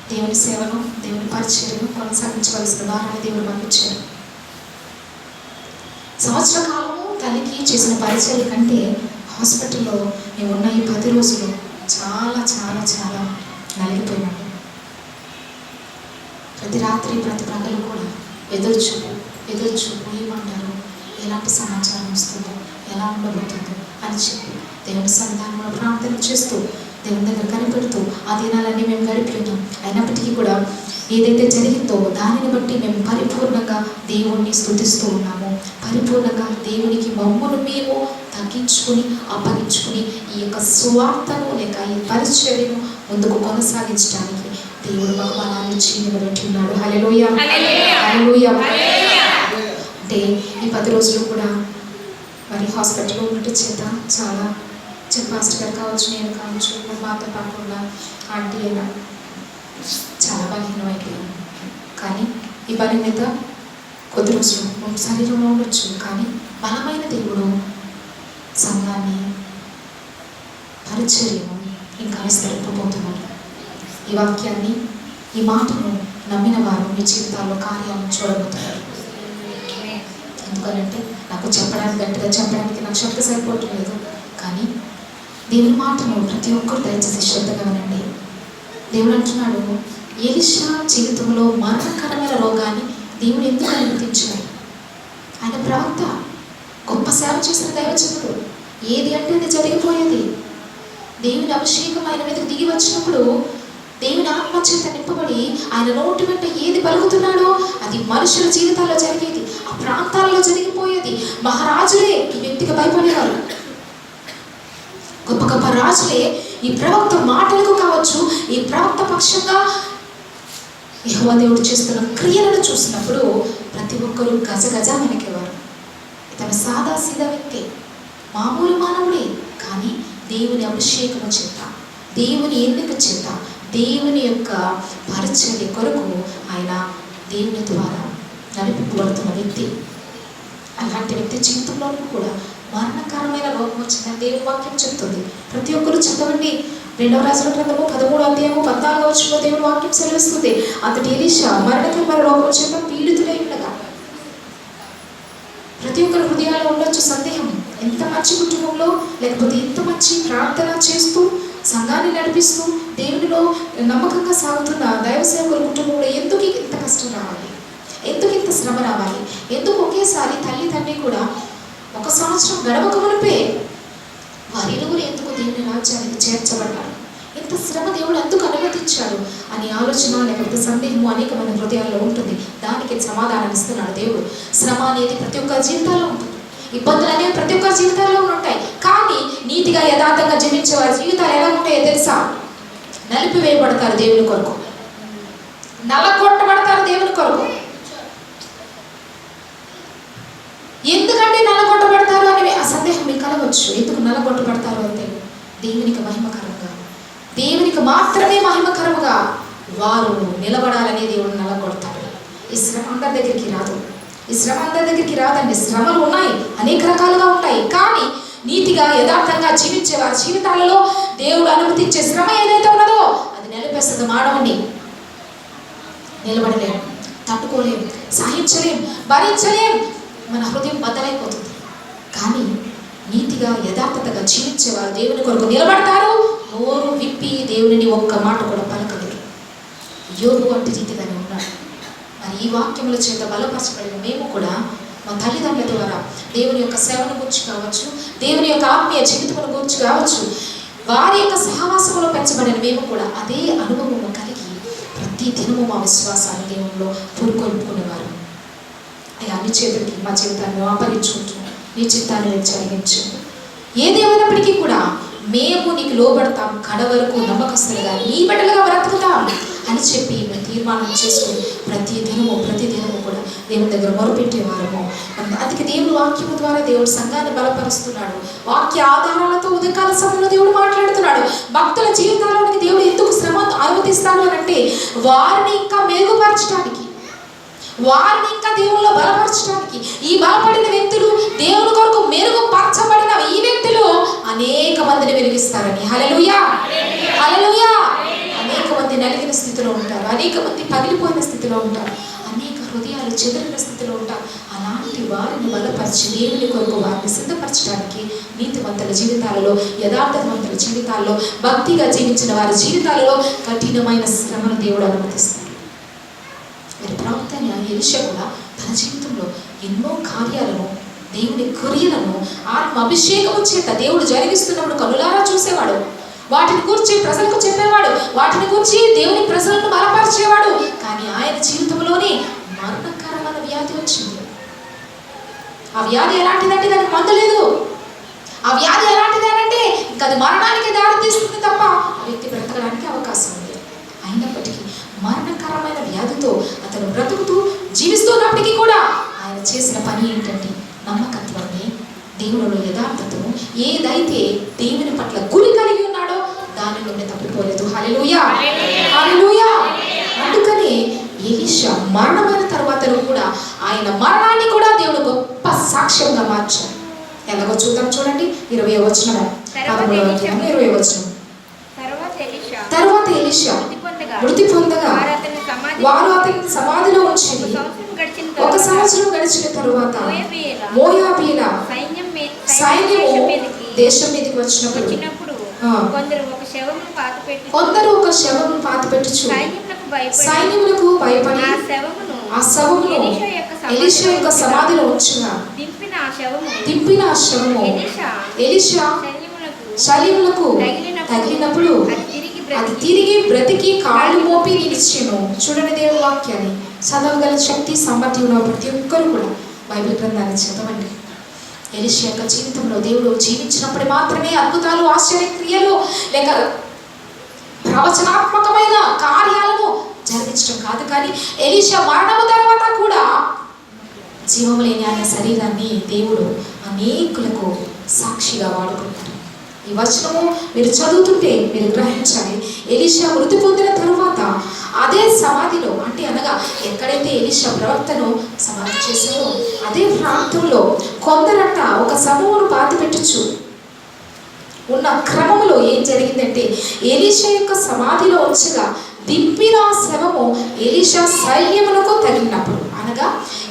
దేవుని సేవను, దేవుని పరిచర్యను కొనసాగించవలసిన వారాన్ని దేవుడు మాకు ఇచ్చాడు. సంవత్సర కాలము తల్లికి చేసిన పరిచర్య కంటే హాస్పిటల్లో మేము ఉన్న ఈ 10 రోజులు చాలా చాలా చాలా నలిగిపోయినాడు. ప్రతి రాత్రి ప్రతి పగలు కూడా ఎదురుచూపు ఏమంటారు, ఎలాంటి సమాచారం వస్తుందో, ఎలా ఉండబోతుందో అని చెప్పి దేవుని సన్నిధానంలో ప్రార్థన చేస్తూ దేవుని దగ్గర కనిపెడుతూ ఆ దినాలన్నీ మేము గడిపి ఉన్నాం. అయినప్పటికీ కూడా ఏదైతే జరిగిందో దానిని బట్టి మేము పరిపూర్ణంగా దేవుణ్ణి స్తుతిస్తూ ఉన్నాము. పరిపూర్ణంగా దేవునికి మమ్మల్ని మేము తగ్గించుకుని అప్పగించుకుని ఈ యొక్క సువార్తను లేక ఈ పరిచర్యను ముందుకు కొనసాగించడానికి దేవుడు మాకు బలాన్ని ఇచ్చి నిలబెట్టి ఉన్నాడు. హల్లెలూయా, హల్లెలూయా. అంటే ఈ 10 రోజులు కూడా మరి హాస్పిటల్లో ఉన్నట్టు చేత చాలా పాస్టర్ గారు కావచ్చు, నేను కావచ్చు, మాతో పాటున్న ఆంటీ అయినా చాలా బలహీనం అయిపోయాను. కానీ ఈ బలహీనత కొద్ది రోజులు శరీరంలో ఉండొచ్చు, కానీ బలమైన దేవుడు సంఘాన్ని, పరిచర్యను ఇంకా విస్తరింపబోతున్నాడు. ఈ వాక్యాన్ని, ఈ మాటను నమ్మిన వారు మీ జీవితాల్లో కార్యాలను చూడబోతున్నారు. ఎందుకంటే నాకు చెప్పడానికి, గట్టిగా చెప్పడానికి నాకు శక్తి సరిపోవట్లేదు. కానీ దేవుని మాటను ప్రతి ఒక్కరు దయచేసి శ్రద్ధగా వినండి. దేవుడు అంటున్నాడు, ఎలీషా జీవితంలో మరణకరమైన రోగాన్ని దేవుడు ఎందుకు అనుమతించాడు? ఆయన ప్రవక్త, గొప్ప సేవ చేసిన దైవజనుడు. ఏది అంటే అది జరిగిపోయేది. దేవుని అభిషేకం ఆయన మీదకి దిగి వచ్చినప్పుడు దేవుని ఆత్మ చేత నింపబడి ఆయన నోటి వెంట ఏది పలుకుతున్నాడో అది మనుషుల జీవితాల్లో జరిగేది, ఆ ప్రాంతాల్లో జరిగిపోయేది. మహారాజులే ఈ వ్యక్తికి భయపడేవారు. గొప్ప గొప్ప రాజులే ఈ ప్రవక్త మాటలకు కావచ్చు, ఈ ప్రవక్త పక్షంగా యెహోవా దేవుడు చేస్తున్న క్రియలను చూసినప్పుడు ప్రతి ఒక్కరూ గజగజ వెనకేవారు. ఇతను సాదా సీదా వ్యక్తి, మామూలు మానవుడే. కానీ దేవుని అభిషేకము చేత, దేవుని ఎన్నిక చేత, దేవుని యొక్క పరిచర్య కొరకు ఆయన దేవుని ద్వారా నడిపింపబడుతున్న వ్యక్తి. అలాంటి వ్యక్తి జీవితంలోనూ కూడా మరణకరమైన రోగం వచ్చిందని దేవుని వాక్యం చెప్తుంది. ప్రతి ఒక్కరు చదవండి. 2వ రాజుల గ్రంథము 13వ అధ్యాయము 14వ వచనంలో దేవుని వాక్యం సెలవిస్తుంది. అంతటి ఎలీషా మరణకరమైన రోగం చేత పీడితుడై ఉండగా, ప్రతి ఒక్కరి హృదయాల్లో ఉండొచ్చు సందేహం, ఎంత మంచి కుటుంబంలో, లేకపోతే ఎంత మంచి ప్రార్థన చేస్తూ సంఘాన్ని నడిపిస్తూ దేవునిలో నమ్మకంగా సాగుతున్న దైవ సేవకుల కుటుంబంలో ఎందుకు ఇంత కష్టం రావాలి, ఎందుకు ఇంత శ్రమ రావాలి, ఎందుకు ఒకేసారి తల్లి తండ్రి కూడా 1 సంవత్సరం గడవక మునిపే వారిరువురు ఎందుకు దేవుని రాజ్యానికి చేర్చబడ్డారు, ఇంత శ్రమ దేవుడు ఎందుకు అనుమతించాడు అని ఆలోచన లేకపోతే సందేహము అనేకమైన హృదయాల్లో ఉంటుంది. దానికి సమాధానం ఇస్తున్నాడు దేవుడు. శ్రమ అనేది ప్రతి ఒక్క జీవితాల్లో ఉంటుంది, ఇబ్బందులు అనేవి ప్రతి ఒక్క జీవితాల్లో ఉంటాయి. కానీ నీతిగా యథార్థంగా జీవించే వారి జీవితాలు ఎలా ఉంటాయో తెలుసా? నలిపివేయబడతారు దేవుని కొరకు, నల్లగొట్టబడతారు దేవుని కొరకు. ఎందుకంటే నల్లగొట్టబడతారు అనే ఆ సందేహం మీకు కలగవచ్చు. ఎందుకు నల్లగొట్టబడతారు అంటే దేవునికి మహిమకరంగా, దేవునికి మాత్రమే మహిమకరముగా వారు నిలబడాలని దేవుడు నల్లగొడతాడు. ఈ శ్రమ అందరి దగ్గరికి రాదు, ఈ శ్రమ అందరి దగ్గరికి రాదండి. శ్రమలు ఉన్నాయి, అనేక రకాలుగా ఉంటాయి. కానీ నీతిగా యథార్థంగా జీవించే వారి జీవితాలలో దేవుడు అనుమతించే శ్రమ ఏదైతే ఉన్నదో అది నిలిపేస్తుంది మానవుని. నిలబడలేం, తట్టుకోలేం, సహించలేం, భరించలేం, మన హృదయం బద్దలైపోతుంది. కానీ నీతిగా యథార్థతగా జీవించేవారు దేవుని కొరకు నిలబడతారు. నోరు విప్పి దేవుని ఒక్క మాట కూడా పలకలేరు. యోబు వంటి రీతిగానే ఉన్నాడు. మరి ఈ వాక్యముల చేత బలపరచబడిన మేము కూడా మా తల్లిదండ్రుల ద్వారా దేవుని యొక్క సేవను గురించి కావచ్చు, దేవుని యొక్క ఆత్మీయ జీవితముల గురించి కావచ్చు, వారి యొక్క సహవాసములో పెంచబడిన మేము కూడా అదే అనుభవము కలిగి ప్రతి దినము మా విశ్వాసాన్ని దేవునిలో పురుకొల్పుకునేవారు. అయ్యా, నీ చేతులకి మా జీవితాన్ని ఆపరించుకుంటూ నీ చిత్తాన్ని నేను జరిగించు. ఏదేమైనప్పటికీ కూడా మేము నీకు లోబడతాం, కడ వరకు నమ్మకస్తులుగా నీ బిడ్డలుగా బ్రతుకుతాం అని చెప్పి మేము తీర్మానం చేసుకుని ప్రతి దినము కూడా దేవుని దగ్గర మొరపెట్టేవారము. అందుకే దేవుడు వాక్యము ద్వారా దేవుడు సంఘాన్ని బలపరుస్తున్నాడు. వాక్య ఆధారాలతో ఉదయకాల సమయంలో దేవుడు మాట్లాడుతున్నాడు. భక్తుల జీవితాల్లోనికి దేవుడు ఎందుకు శ్రమ అనుమతిస్తాడు అని అంటే వారిని ఇంకా మెరుగుపరచడానికి, వారిని ఇంకా దేవుల్లో బలపరచడానికి. ఈ బలపడిన వ్యక్తులు దేవుని కొరకు మెరుగుపరచబడిన ఈ వ్యక్తులు అనేక మందిని వెలిగిస్తారని. హల్లెలూయా, హల్లెలూయా. అనేక మంది నలిగిన స్థితిలో ఉంటారు, అనేక మంది పగిలిపోయిన స్థితిలో ఉంటారు, అనేక హృదయాలు చెదిరిన స్థితిలో ఉంటారు. అలాంటి వారిని బలపరిచి దేవుని కొరకు వారిని సిద్ధపరచడానికి నీతివంతుల జీవితాలలో, యథార్థవంతుల జీవితాల్లో, భక్తిగా జీవించిన వారి జీవితాలలో కఠినమైన శ్రమను దేవుడు అనుమతిస్తాడు. మరి ప్రవక్త ఎలీషా కూడా తన జీవితంలో ఎన్నో కార్యాలను, దేవుని క్రియలను ఆత్మ అభిషేకము చేత దేవుడు జరిగిస్తున్నప్పుడు కనులారా చూసేవాడు. వాటిని గురించి ప్రజలకు చెప్పేవాడు, వాటిని గురించి దేవుని ప్రజలను బలపరిచేవాడు. కానీ ఆయన జీవితంలోనే మరణకరమైన వ్యాధి వచ్చింది. ఆ వ్యాధి ఎలాంటిదంటే దానికి మందు లేదు. ఆ వ్యాధి ఎలాంటిదేనంటే ఇంకా అది మరణానికి దారి తీస్తుంది తప్ప ఆ వ్యక్తి బ్రతకడానికి అవకాశం ఉంది. అయినప్పటికీ మరణకరమైన వ్యాధితో అతను బ్రతుకుతూ జీవిస్తున్నప్పటికీ కూడా ఆయన చేసిన పని ఏంటంటే నమ్మకత్వాన్ని, దేవునిలో యథార్థతను, ఏదైతే దేవుని పట్ల గురి కలిగి ఉన్నాడో దాని నుండి తప్పిపోలేదు. హల్లెలూయా, హల్లెలూయా. అందుకని ఎలీషా మరణమైన తర్వాతను కూడా ఆయన మరణాన్ని కూడా దేవుడు గొప్ప సాక్ష్యంగా మార్చాడు. ఎలాగో చూద్దాం, చూడండి 20వ వచనం, 13వ అధ్యాయం 20వ వచనం. తరువాత ఎలీషా మృతి పొందగా వారు అతని సమాధిలో ఉంచింది. 1 సంవత్సరం గడిచిన తరువాత మోయాబీల సైన్యము దేశం మీదకి వచ్చినప్పుడు కొందరు ఒక శవమును పాతిపెట్టుచు సైన్యములకు భయపడి ఆ శవమును ఎలీషా యొక్క సమాధిలో ఉంచగా దింపిన ఆ శవము ఎలీషా శల్యములకు తగిలినప్పుడు అది తిరిగి బ్రతికి కాళ్ళు మోపి నిలిచెను. చూడండి, దేవుని వాక్యాన్ని చదవగల శక్తి సామర్థ్యం ఉన్న ప్రతి ఒక్కరు కూడా బైబిల్ గ్రంథాన్ని చదవండి. ఎలీషా యొక్క జీవితంలో దేవుడు జీవించినప్పుడు మాత్రమే అద్భుతాలు, ఆశ్చర్యక్రియలు లేక ప్రవచనాత్మకమైన కార్యాలను జరిగించడం కాదు. కానీ ఎలీషా మరణము తర్వాత కూడా జీవము లేని ఆయన శరీరాన్ని దేవుడు అనేకులకు సాక్షిగా వాడుకుంటారు. ఈ వచనము మీరు చదువుతుంటే మీరు గ్రహించాలి. ఎలీషా మృతి పొందిన తరువాత అదే సమాధిలో, అంటే అనగా ఎక్కడైతే ఎలీషా ప్రవక్తను సమాధి చేశారో అదే ప్రాంతంలో కొందరంట ఒక సమూహను పాతిపెట్టచ్చు ఉన్న క్రమంలో ఏం జరిగిందంటే ఎలీషా యొక్క సమాధిలో వచ్చగా దింపిన శవము ఎలీషా సైన్యములకు తగిలినప్పుడు, అనగా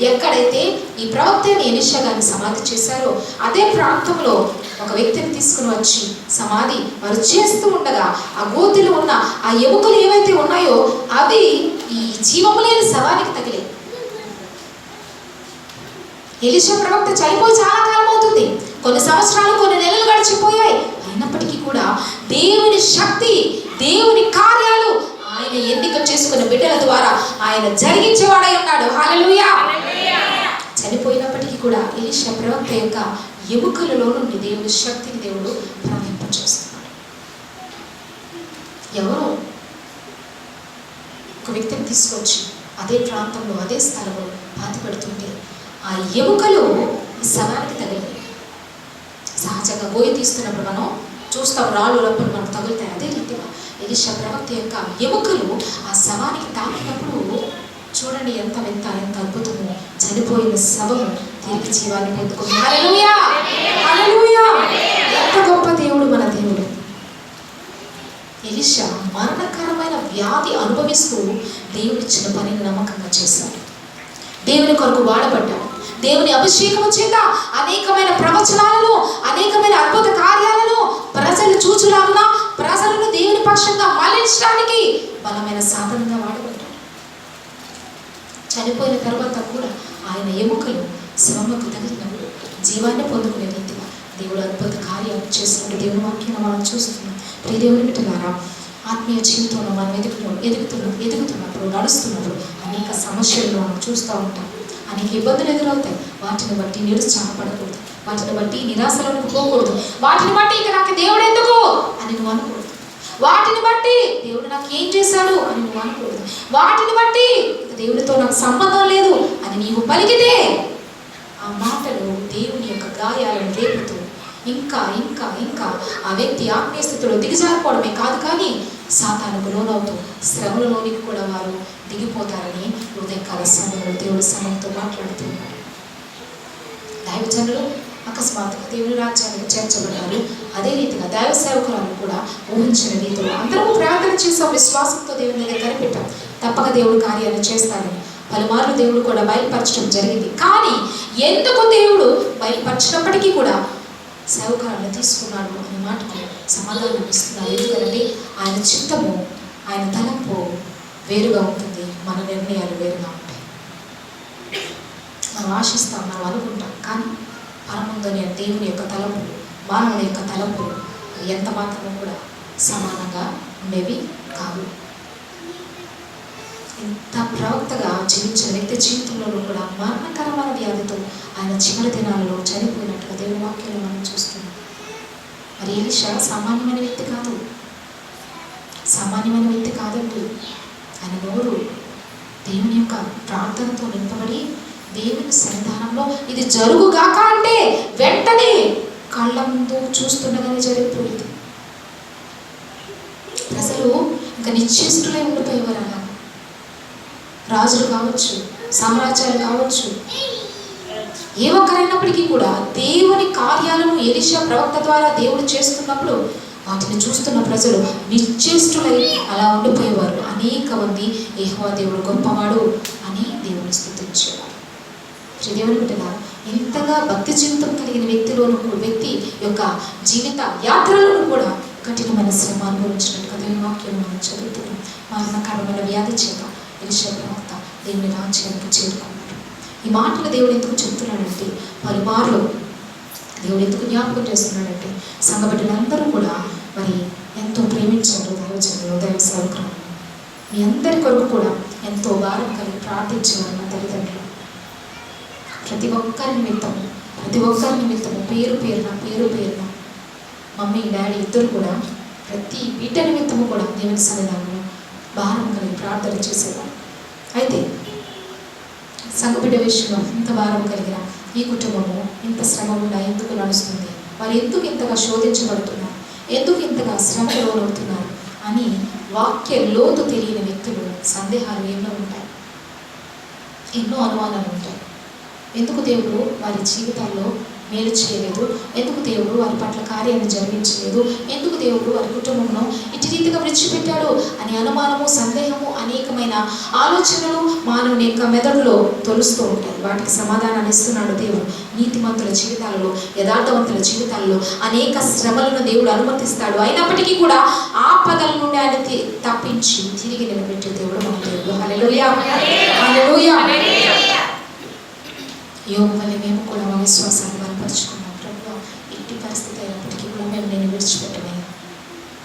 ఎక్కడైతే ఈ ప్రవక్తని ఎలీషా గారిని సమాధి చేశారో అదే ప్రాంతంలో ఒక వ్యక్తిని తీసుకుని వచ్చి సమాధి వారు చేస్తూ ఉండగా ఆ గోతిలో ఉన్న ఆ ఎముకలు ఏవైతే ఉన్నాయో అవి ఈ జీవము లేని శవానికి తగిలే. ఎలీషా ప్రవక్త చనిపోయి చాలా కాలం అవుతుంది, కొన్ని సంవత్సరాలు, కొన్ని నెలలు గడిచిపోయాయి. అయినప్పటికీ కూడా దేవుని శక్తి, దేవుని కార్యాలు ఆయన ఎన్నిక చేసుకున్న బిడ్డల ద్వారా ఆయన జరిగించేవాడై ఉన్నాడు. హల్లెలూయా. చనిపోయినప్పటికీ కూడా ఎలీషా ప్రవక్త యొక్క ఎముకలలో నుండి దేవుని శక్తిని దేవుడు ప్రవహింపచేస్తున్నాడు. ఎవరో ఒక వ్యక్తిని తీసుకొచ్చి అదే ప్రాంతంలో అదే స్థలంలో పాతిపెడుతుంటే ఆ ఎముకలు ఈ శవానికి తగిలింది. సహజంగా గోయి తీస్తున్నప్పుడు మనం చూస్తాం, రాళ్ళు రప్పలు మనకు తగులుతాయి. అదే రీతిగా ఎలీషా ప్రవక్త యొక్క ఎముకలు ఆ శవానికి తాకినప్పుడు చూడండి ఎంత అద్భుతము. చనిపోయిన శవము తిరిగి జీవాన్ని పొందుకుంది. హల్లెలూయా, హల్లెలూయా. ఎంత గొప్ప దేవుడు మన దేవుడు. ఎలీషా మరణకరమైన వ్యాధి అనుభవిస్తూ దేవుడిచ్చిన పనిని నమ్మకంగా చేశాడు. దేవుని కొరకు వాడబడ్డాడు. దేవుని అభిషేకము చేత అనేకమైన ప్రవచనాలను, అనేకమైన అద్భుత కార్యాలను ప్రజలు చూచులాగున ప్రజలను దేవుని పక్షంగా మళ్లించడానికి బలమైన సాధనంగా వాడబడ్డాడు. చనిపోయిన తర్వాత కూడా ఆయన ఎముకలు శవముకు తగిలినప్పుడు జీవాన్ని పొందుకునే రీతిగా దేవుడు అద్భుత కార్యాలు చేసినట్టు దేవుని వాక్యాన్ని మనం చూస్తున్నాం. ప్రియ దేవుని బిడ్డలారా, ఆత్మీయ జీవితంలో మనం ఎదుగుతున్నప్పుడు నడుస్తున్నప్పుడు అనేక సమస్యలను మనం చూస్తూ ఉంటాం. అనేక ఇబ్బందులు ఎదురవుతాయి. వాటిని బట్టి నిరుత్సాహపడకూడదు, వాటిని బట్టి నిరాశలకు పోకూడదు, వాటిని బట్టి ఇక నాకు దేవుడు ఎందుకు అని నువ్వు అనకూడదు, వాటిని బట్టి దేవుడు నాకు ఏం చేశాడు అని నువ్వు అనకూడదు, వాటిని బట్టి దేవుడితో నాకు సంబంధం లేదు అని నీవు పలికితే ఆ మాటలు దేవుని యొక్క గాయాలను రేపుతూ ఇంకా ఇంకా ఇంకా ఆ వ్యక్తి ఆత్మీయ స్థితిలో దిగజారిపోవడమే కాదు, కానీ సాతానుకు లోనవుతూ శ్రమలలోనికి కూడా వారు దిగిపోతారని ఉదయకాల సమయంలో దేవుడి సమయంతో మాట్లాడుతూ ఉన్నాడు. దైవజనులు అకస్మాత్తుగా దేవుని రాజ్యానికి చేర్చబడ్డారు. అదే రీతిగా దైవ సేవకురాలు కూడా ఊహించిన రీతిలో అందరూ ప్రార్థన చేసే విశ్వాసంతో దేవుని దగ్గర కనిపెట్టాం. తప్పక దేవుడు కార్యాలు చేస్తాడని పలుమార్లు దేవుడు కూడా బయలుపరచడం జరిగింది. కానీ ఎందుకు దేవుడు బయలుపరిచినప్పటికీ కూడా సేవకురాలను తీసుకున్నాడు అనే మాటకు సమాధానం ఇస్తున్నాడు. ఎందుకంటే ఆయన చిత్తము, ఆయన తలంపు వేరుగా ఉంటుంది, మన నిర్ణయాలు వేరుగా ఉంటాయి. మనం ఆశిస్తాం, మనం అనుకుంటాం, కానీ పరముందని దేవుని యొక్క తలంపులు, మానవుల యొక్క తలంపులు ఎంత మాత్రమూ కూడా సమానంగా ఉండేవి కాదు. ఇంత ప్రవక్తగా జీవించిన వ్యక్తి జీవితంలో కూడా మరణకరమైన వ్యాధితో ఆయన చివరి దినాలలో చనిపోయినట్టుగా దేవుని వాక్యాలు మనం చూస్తున్నాం. మరి ఎలీషా సామాన్యమైన వ్యక్తి కాదు, సామాన్యమైన వ్యక్తి కాదండి. ఆయన నోరు దేవుని యొక్క ప్రార్థనతో నింపబడి దేవుని సన్నిధానంలో ఇది జరుగుగాక అంటే వెంటనే కళ్ళ ముందు చూస్తుండగానే జరిగిపోయింది. ప్రజలు ఇంకా నిశ్చేష్టులై ఉండిపోయేవారు. అలా రాజులు కావచ్చు, సామ్రాజ్యాలు కావచ్చు, ఏ ఒక్కరైనప్పటికీ కూడా దేవుని కార్యాలను ఎలీషా ప్రవక్త ద్వారా దేవుడు చేస్తున్నప్పుడు వాటిని చూస్తున్న ప్రజలు నిశ్చేష్టులై అలా ఉండిపోయేవారు. అనేక మంది యెహోవా దేవుడు గొప్పవాడు అని దేవుని స్తుతించేవారు. దేవుని బిడ్డలా, ఇంతగా భక్తి జీవితం కలిగిన వ్యక్తి యొక్క జీవిత యాత్రలను కూడా కఠినమైన శ్రమ అనుభవించినట్టుగా దేవుని వాక్యం మనం చదువుతున్నాం. మరణకరమైన వ్యాధి చేత ఎలీషా ప్రవక్త దేవుని రాజ్యానికి చేరుకున్నాడు. ఈ మాటలు దేవుడు ఎందుకు చెప్తున్నాడంటే, పలుమార్లు దేవుడు ఎందుకు జ్ఞాపకం చేస్తున్నాడంటే, సంఘ బిడ్డలందరూ కూడా మరి ఎంతో ప్రేమించారు దైవజనులు, దైవ సేవకులు. మీ అందరి కొరకు కూడా ఎంతో భారం కలిగి ప్రార్థించేవారు నా తల్లిదండ్రులు. ప్రతి ఒక్కరి నిమిత్తము పేరు పేరున మమ్మీ డాడీ ఇద్దరు కూడా ప్రతి బిడ్డ నిమిత్తము కూడా దేవుని సన్నిధానంలో భారం కలిగి ప్రార్థన చేసేవారు. అయితే సంఘ బిడ్డ విషయంలో ఇంత భారం కలిగిన ఈ కుటుంబము ఇంత శ్రమ కూడా ఎందుకు నడుస్తుంది, వారు ఎందుకు ఇంతగా శోధించబడుతున్నారు, ఎందుకు ఇంతగా శ్రమకు లోనవుతున్నారు అని వాక్య లోతు తెలియని వ్యక్తులు సందేహాలు ఎన్నో ఉంటాయి, ఎన్నో అనుమానాలు ఉంటాయి. ఎందుకు దేవుడు వారి జీవితాల్లో మేలు చేయలేదు, ఎందుకు దేవుడు వారి పట్ల కార్యాన్ని జరిగించలేదు, ఎందుకు దేవుడు వారి కుటుంబమును ఇటు రీతిగా విడిచిపెట్టాడు అని అనుమానము, సందేహము, అనేకమైన ఆలోచనలు మానవుని యొక్క మెదడులో తొలుస్తూ ఉంటాయి. వాటికి సమాధానాన్ని ఇస్తున్నాడు దేవుడు. నీతిమంతుల జీవితాలలో, యథార్థవంతుల జీవితాలలో అనేక శ్రమలను దేవుడు అనుమతిస్తాడు. అయినప్పటికీ కూడా ఆపదల నుండి ఆయన తప్పించి తిరిగి నిలబెట్టే దేవుడు మన దేవుడు. హల్లెలూయా, హల్లెలూయా. యోగు వల్ల మేము కూడా మా విశ్వాసాన్ని బలపరుచుకున్నాం. ప్రభువా, ఎట్టి పరిస్థితి అయినప్పటికీ కూడా మేము నేను విడిచిపెట్టమయ్యా,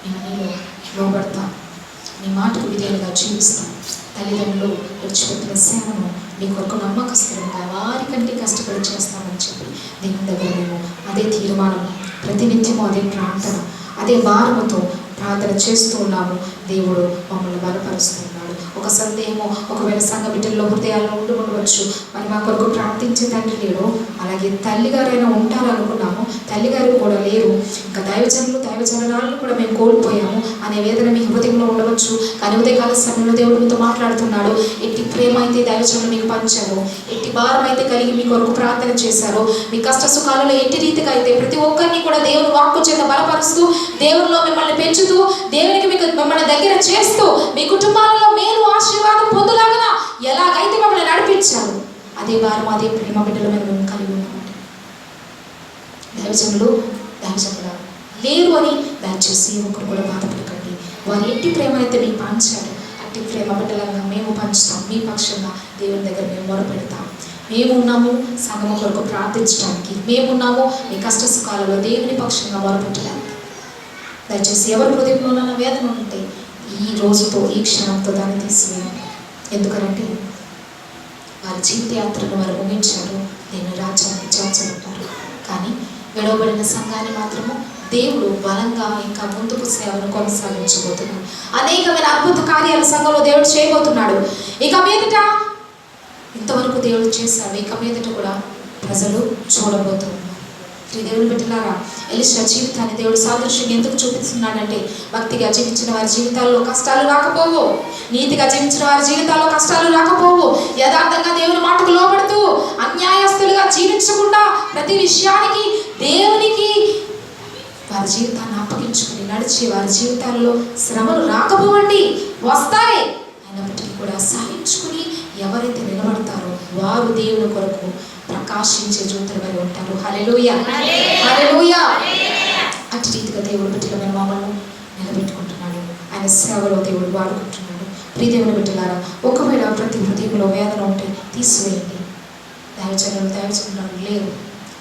మేము నీలో లోబడతాం, నీ మాటకు విధేయులుగా జీవిస్తాం. తల్లిదండ్రులు విడిచిపెట్టిన సేవను నీ కొరకు నమ్మకస్తులుగా వారికంటే కష్టపడి చేస్తామని చెప్పి దేవుని దగ్గర మేము అదే తీర్మానం, ప్రతినిత్యము అదే ప్రార్థన, అదే భారముతో ప్రార్థన చేస్తూ ఉన్నాము. దేవుడు మమ్మల్ని బలపరుస్తున్నాడు. ఒక సందేహము ఒకవేళ సంఘ బిడ్డల్లో హృదయాల్లో ఉండవచ్చు. మరి మా కొరకు ప్రార్థించే తండ్రి లేడు, అలాగే తల్లిగారైనా ఉంటారు అనుకున్నాము, తల్లిగారు కూడా లేరు, ఇంకా దైవజనులను కూడా మేము కోల్పోయాము అనే వేదన మీ హృదయంలో ఉండవచ్చు. కానీ ఉదయకాల సమయంలో దేవుడు మీతో మాట్లాడుతున్నాడు. ఎట్టి ప్రేమ అయితే దైవజనులు మీకు పంచారు, ఎట్టి భారం అయితే కలిగి మీ కొరకు ప్రార్థన చేశారు, మీ కష్ట సుఖాలలో ఎట్టి రీతిగా అయితే ప్రతి ఒక్కరిని కూడా దేవుని వాక్కు చేత బలపరుస్తూ, దేవునిలో మిమ్మల్ని పెంచుతూ, దేవునికి మీకు మిమ్మల్ని దగ్గర చేస్తూ, మీ కుటుంబాలలో మేలు ఆశీర్వాదం పొందులాగా ఎలాగైతే మిమ్మల్ని నడిపించారు, అదే భారం అదే ప్రేమ బిడ్డల మీద మేము కలిగి ఉన్నామండి. దైవజనులు లేరు అని దయచేసి ఒకరు కూడా బాధపడకండి. వారి ఎట్టి ప్రేమ అయితే మీకు పంచారు, అట్టి ప్రేమ బిడ్డలంగా మేము పంచుతాం. మీ పక్షంగా దేవుని దగ్గర మేము మొరపెడతాం. మేమున్నాము సంఘం కొరకు ప్రార్థించడానికి, మేమున్నాము మీ కష్ట సుఖాలలో దేవుని పక్షంగా మొరపెట్టడానికి. దయచేసి ఎవరి హృదయంలో ఉన్న వేదన ఉంటే ఈ రోజుతో ఈ క్షణంతో దాన్ని తీసివేయండి. ఎందుకనంటే వారి జీవిత యాత్రను వారు ముగించారు, నేను రాజ్యాన్ని చేర్చబడ్డారు. కానీ విడవబడిన సంఘాన్ని మాత్రము దేవుడు బలంగా ఇంకా ముందుకు సేవను కొనసాగించబోతున్నాడు. అనేకమైన అద్భుత కార్యాలు సంఘంలో దేవుడు చేయబోతున్నాడు. ఇక మీదట ఇంతవరకు దేవుడు చేశాడు, ఇక మీదట కూడా ప్రజలు చూడబోతున్నారు. దేవుని బిడ్డలారా, ఎలీషా జీవితాన్ని దేవుడు సాదృశ్యం ఎందుకు చూపిస్తున్నాడంటే, భక్తిగా జీవించిన వారి జీవితాల్లో కష్టాలు రాకపోవు, నీతిగా జీవించిన వారి జీవితాల్లో కష్టాలు రాకపోవు, యథార్థంగా దేవుని మాటకు లోబడుతూ అన్యాయస్తులుగా జీవించకుండా ప్రతి విషయానికి దేవునికి వారి జీవితాన్ని అప్పగించుకుని నడిచి వారి జీవితాల్లో శ్రమలు రాకపోవండి, వస్తాయి. అయినప్పటికీ కూడా సహించుకుని ఎవరైతే నిలబడతారో వారు దేవుని కొరకు ప్రకాశించే జ్యోతులు వారు ఉంటారు. హల్లెలూయా, హల్లెలూయా. అట్టి రీతిగా దేవుడు బిడ్డలమైన మమ్మల్ని నిలబెట్టుకుంటున్నాడు. ఆయన సేవలో దేవుడు వాడుకుంటున్నాడు. ప్రియదేవుని బిడ్డలారా, ఒకవేళ ప్రతి హృదయంలో వేదన ఉంటే తీసివేయండి. దైవజనులు లేరు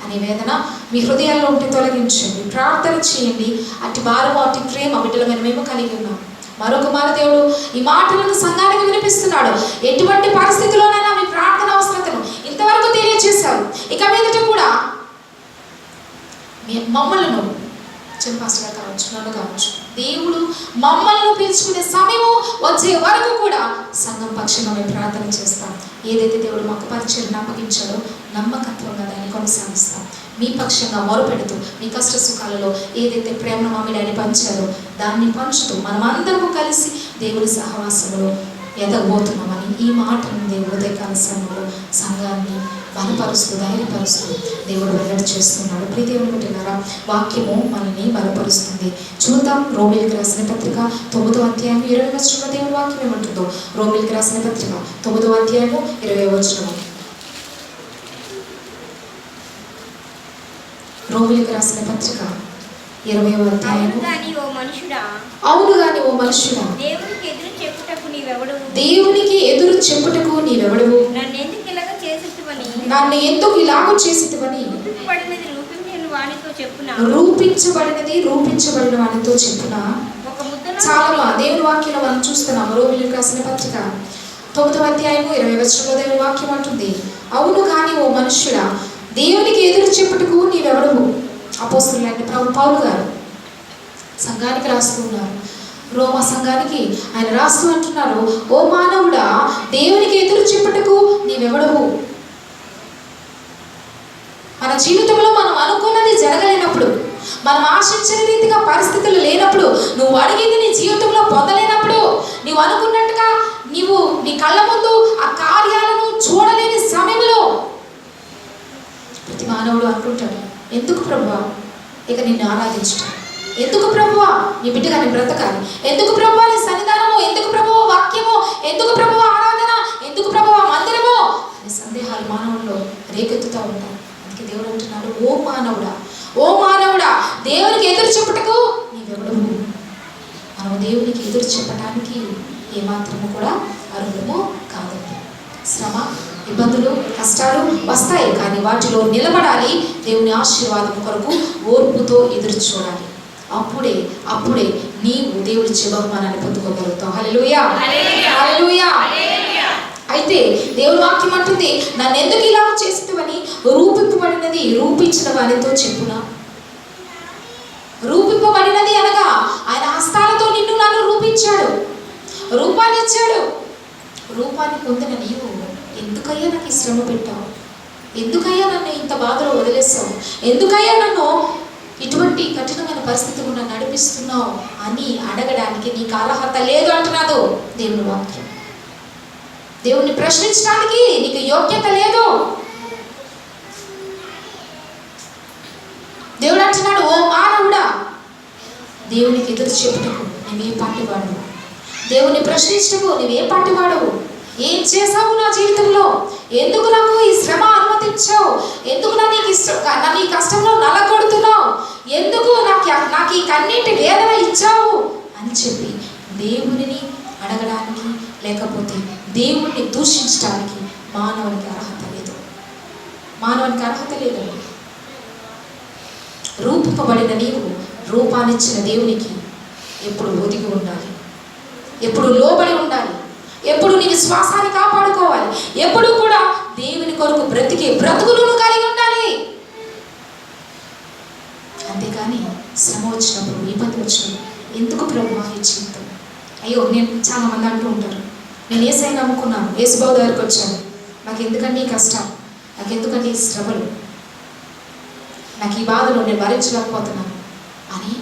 అనే వేదన మీ హృదయాల్లో ఉంటే తొలగించండి, ప్రార్థన చేయండి. అట్టి భారము అట్టి ప్రేమ బిడ్డలమైన మేము కలిగి ఉన్నాం. మరొక మారు దేవుడు ఈ మాటలను సంఘానికి వినిపిస్తున్నాడు. ఎటువంటి పరిస్థితిలోనైనా మీ ప్రార్థన అవసరతను ఇంతవరకు తెలియజేశారు. ఇక మీదట కూడా మమ్మలను చెప్పాస్గా కావచ్చు, నన్ను కావచ్చు, దేవుడు మమ్మల్ని పిలుచుకునే సమయం వచ్చే వరకు కూడా సంఘం పక్షంగా మేము ప్రార్థన చేస్తాం. ఏదైతే దేవుడు మాకు పరిచయం అప్పగించాడో నమ్మకత్వంగా దాన్ని కొనసాగిస్తాం. మీ పక్షంగా మొరపెడుతూ మీ కష్ట సుఖాలలో ఏదైతే ప్రేమను మా డాడీ పంచారో దాన్ని పంచుతూ మనం అందరము కలిసి దేవుడి సహవాసంలో ఎదగబోతున్నామని ఈ మాటను దేవుడు ఉదయకాల సమయంలో సంఘాన్ని బలపరుస్తూ ధైర్యపరుస్తూ దేవుడు వెల్లడి చేస్తున్నాడు. ప్రియదేవుని బిడ్డలారా, వాక్యము మనల్ని బలపరుస్తుంది. చూద్దాం రోమీయులకు రాసిన పత్రిక 9వ అధ్యాయం 20వ వచనంలో దేవుడి వాక్యం ఏమంటుందో. రోమీయులకు రాసిన పత్రిక 9వ అధ్యాయము 20వ వచనం. రోమీయులకు రాసిన పత్రిక 20వ అధ్యాయము. అవును గాని ఓ మనుషుడా, దేవునికి ఎదురు చెప్పుటకు నీవెవడవు? నన్ను ఎందుకు ఇలాగ చేసితివని రూపించబడిన వానితో చెప్పునా. చాలా దేవుని వాక్యం మనం చూస్తున్నాం. రోమీయులకు రాసిన పత్రిక 9వ అధ్యాయము 20వ వచనంలో దేవుని వాక్యం అంటుంది, అవును గాని ఓ మనుష్యుడా, దేవునికి ఎదురు చెప్పుటకు నీవెవడవు? అపోస్తలులైన పౌలు గారు సంఘానికి రాస్తూ ఉన్నారు. రోమా సంఘానికి ఆయన రాస్తూ అంటున్నారు, ఓ మానవుడా, దేవునికి ఎదురు చెప్పుటకు నీవెవడవు? మన జీవితంలో మనం అనుకున్నది జరగలేనప్పుడు, మనం ఆశించిన రీతిగా పరిస్థితులు లేనప్పుడు, నువ్వు అడిగింది నీ జీవితంలో పొందలేనప్పుడు, నువ్వు అనుకున్నట్టుగా నీవు నీ కళ్ళ ముందు ఆ కార్యాలను చూడలేని సమయంలో ప్రతి మానవుడు అనుకుంటాడు, ఎందుకు ప్రభువా ఇక నిన్ను ఆరాధించటం, ఎందుకు ప్రభువా నీ బిడ్డగా నీ బ్రతకాలి, ఎందుకు ప్రభువా నీ సన్నిధానము, ఎందుకు ప్రభువా వాక్యము, ఎందుకు ప్రభువా ఆరాధన, ఎందుకు ప్రభువా మందిరము అనే సందేహాలు మానవుల్లో రేకెత్తుతూ ఉంటాయి. అందుకే దేవుడు అంటున్నాడు, ఓ మానవుడా, దేవునికి ఎదురు చెప్పుటకు నీవెవడవు? మనం దేవునికి ఎదురు చెప్పటానికి ఏమాత్రము కూడా అర్హులము కాదండి. శ్రమ, ఇబ్బందులు, కష్టాలు వస్తాయి, కానీ వాటిలో నిలబడాలి. దేవుని ఆశీర్వాదం కొరకు ఓర్పుతో ఎదురు చూడాలి. అప్పుడే నీవు దేవుడిచ్చే బహుమానాన్ని పొందుకోగలుగుతావు. హల్లెలూయా, హల్లెలూయా. అయితే దేవుని వాక్యం అంటుంది, నన్ను ఎందుకు ఇలా చేస్తువని రూపింపబడినది రూపించిన వారితో చెప్పునా. రూపింపబడినది అనగా ఆయన హస్తాల రూపాన్ని ఇచ్చాడు. రూపాన్ని పొందిన నీవు ఎందుకయ్యా నాకు ఈ శ్రమ పెట్టావు? ఎందుకయ్యా నన్ను ఇంత బాధలో వదిలేసావు? ఎందుకయ్యా నన్ను ఇటువంటి కఠినమైన పరిస్థితులు నన్ను నడిపిస్తున్నావు అని అడగడానికి నీకు అర్హత లేదు అంటున్నాడు దేవుని వాక్యం. దేవుణ్ణి ప్రశ్నించడానికి నీకు యోగ్యత లేదు. దేవుడు అంటున్నాడు, ఓ మానవుడా, దేవునికి ఎదురు చెప్పుటకు నువ్వే పాటివాడు, దేవుని ప్రశ్నించటకు నువ్వే పాటివాడు. ఏం చేసావు నా జీవితంలో? ఎందుకు నాకు ఈ శ్రమ అనుమతించావు? ఎందుకు నన్ను ఈ కష్టంలో నలగొడుతున్నావు? ఎందుకు నాకు ఈ కన్నీటి వేదన ఇచ్చావు అని చెప్పి దేవునిని అడగడానికి, లేకపోతే దేవుణ్ణి దూషించడానికి మానవునికి అర్హత లేదు. మానవునికి అర్హత లేదండి. రూపింపబడిన నీవు రూపాన్నిచ్చిన దేవునికి ఎప్పుడు ఒదిగి ఉండాలి, ఎప్పుడు లోబడి ఉండాలి, ఎప్పుడు నీ విశ్వాసాన్ని కాపాడుకోవాలి, ఎప్పుడు కూడా దేవుని కొరకు బ్రతికే బ్రతుకులను కలిగి ఉండాలి. అంతేకాని శ్రమ వచ్చినప్పుడు, ఇబ్బంది వచ్చినప్పుడు ఎందుకు ప్రభువా ఈ జీవితం? అయ్యో, నేను చాలా మంది అంటూ ఉంటారు, నేను యేసయ్యని నమ్ముకున్నాను, యేసుబాబు దగ్గరికి వచ్చాను, నాకు ఎందుకండి ఈ కష్టం, నాకు ఎందుకండి ఈ శ్రమలు, నాకు ఈ బాధలు నేను భరించలేకపోతున్నాను అని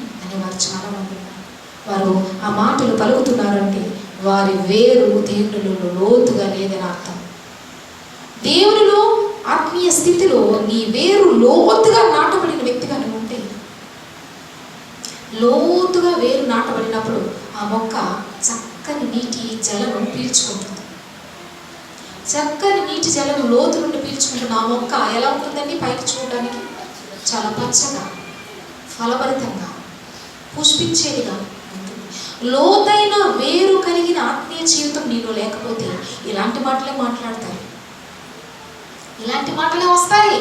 వారు చాలా మంది ఉన్నారు. వారు ఆ మాటలు పలుకుతున్నారంటే వారి వేరు దేవునిలో లోతుగా లేదని అర్థం. దేవునిలో ఆత్మీయ స్థితిలో నీ వేరు లోతుగా నాటబడిన వ్యక్తిగా నువ్వు ఉంటే, లోతుగా వేరు నాటబడినప్పుడు ఆ మొక్క చక్కని నీటి జలను పీల్చుకుంటుంది. చక్కని నీటి జలను లోతు నుండి పీల్చుకుంటున్న ఆ మొక్క ఎలా ఉంటుందండి? పైకి చూడడానికి చాలా పచ్చగా, ఫలభరితంగా, పుష్పించేదిగా ఉంటుంది. లోతైన వేరు కలిగిన ఆత్మీయ జీవితం నీలో లేకపోతే ఇలాంటి మాటలే మాట్లాడతాయి, ఇలాంటి మాటలే వస్తాయి.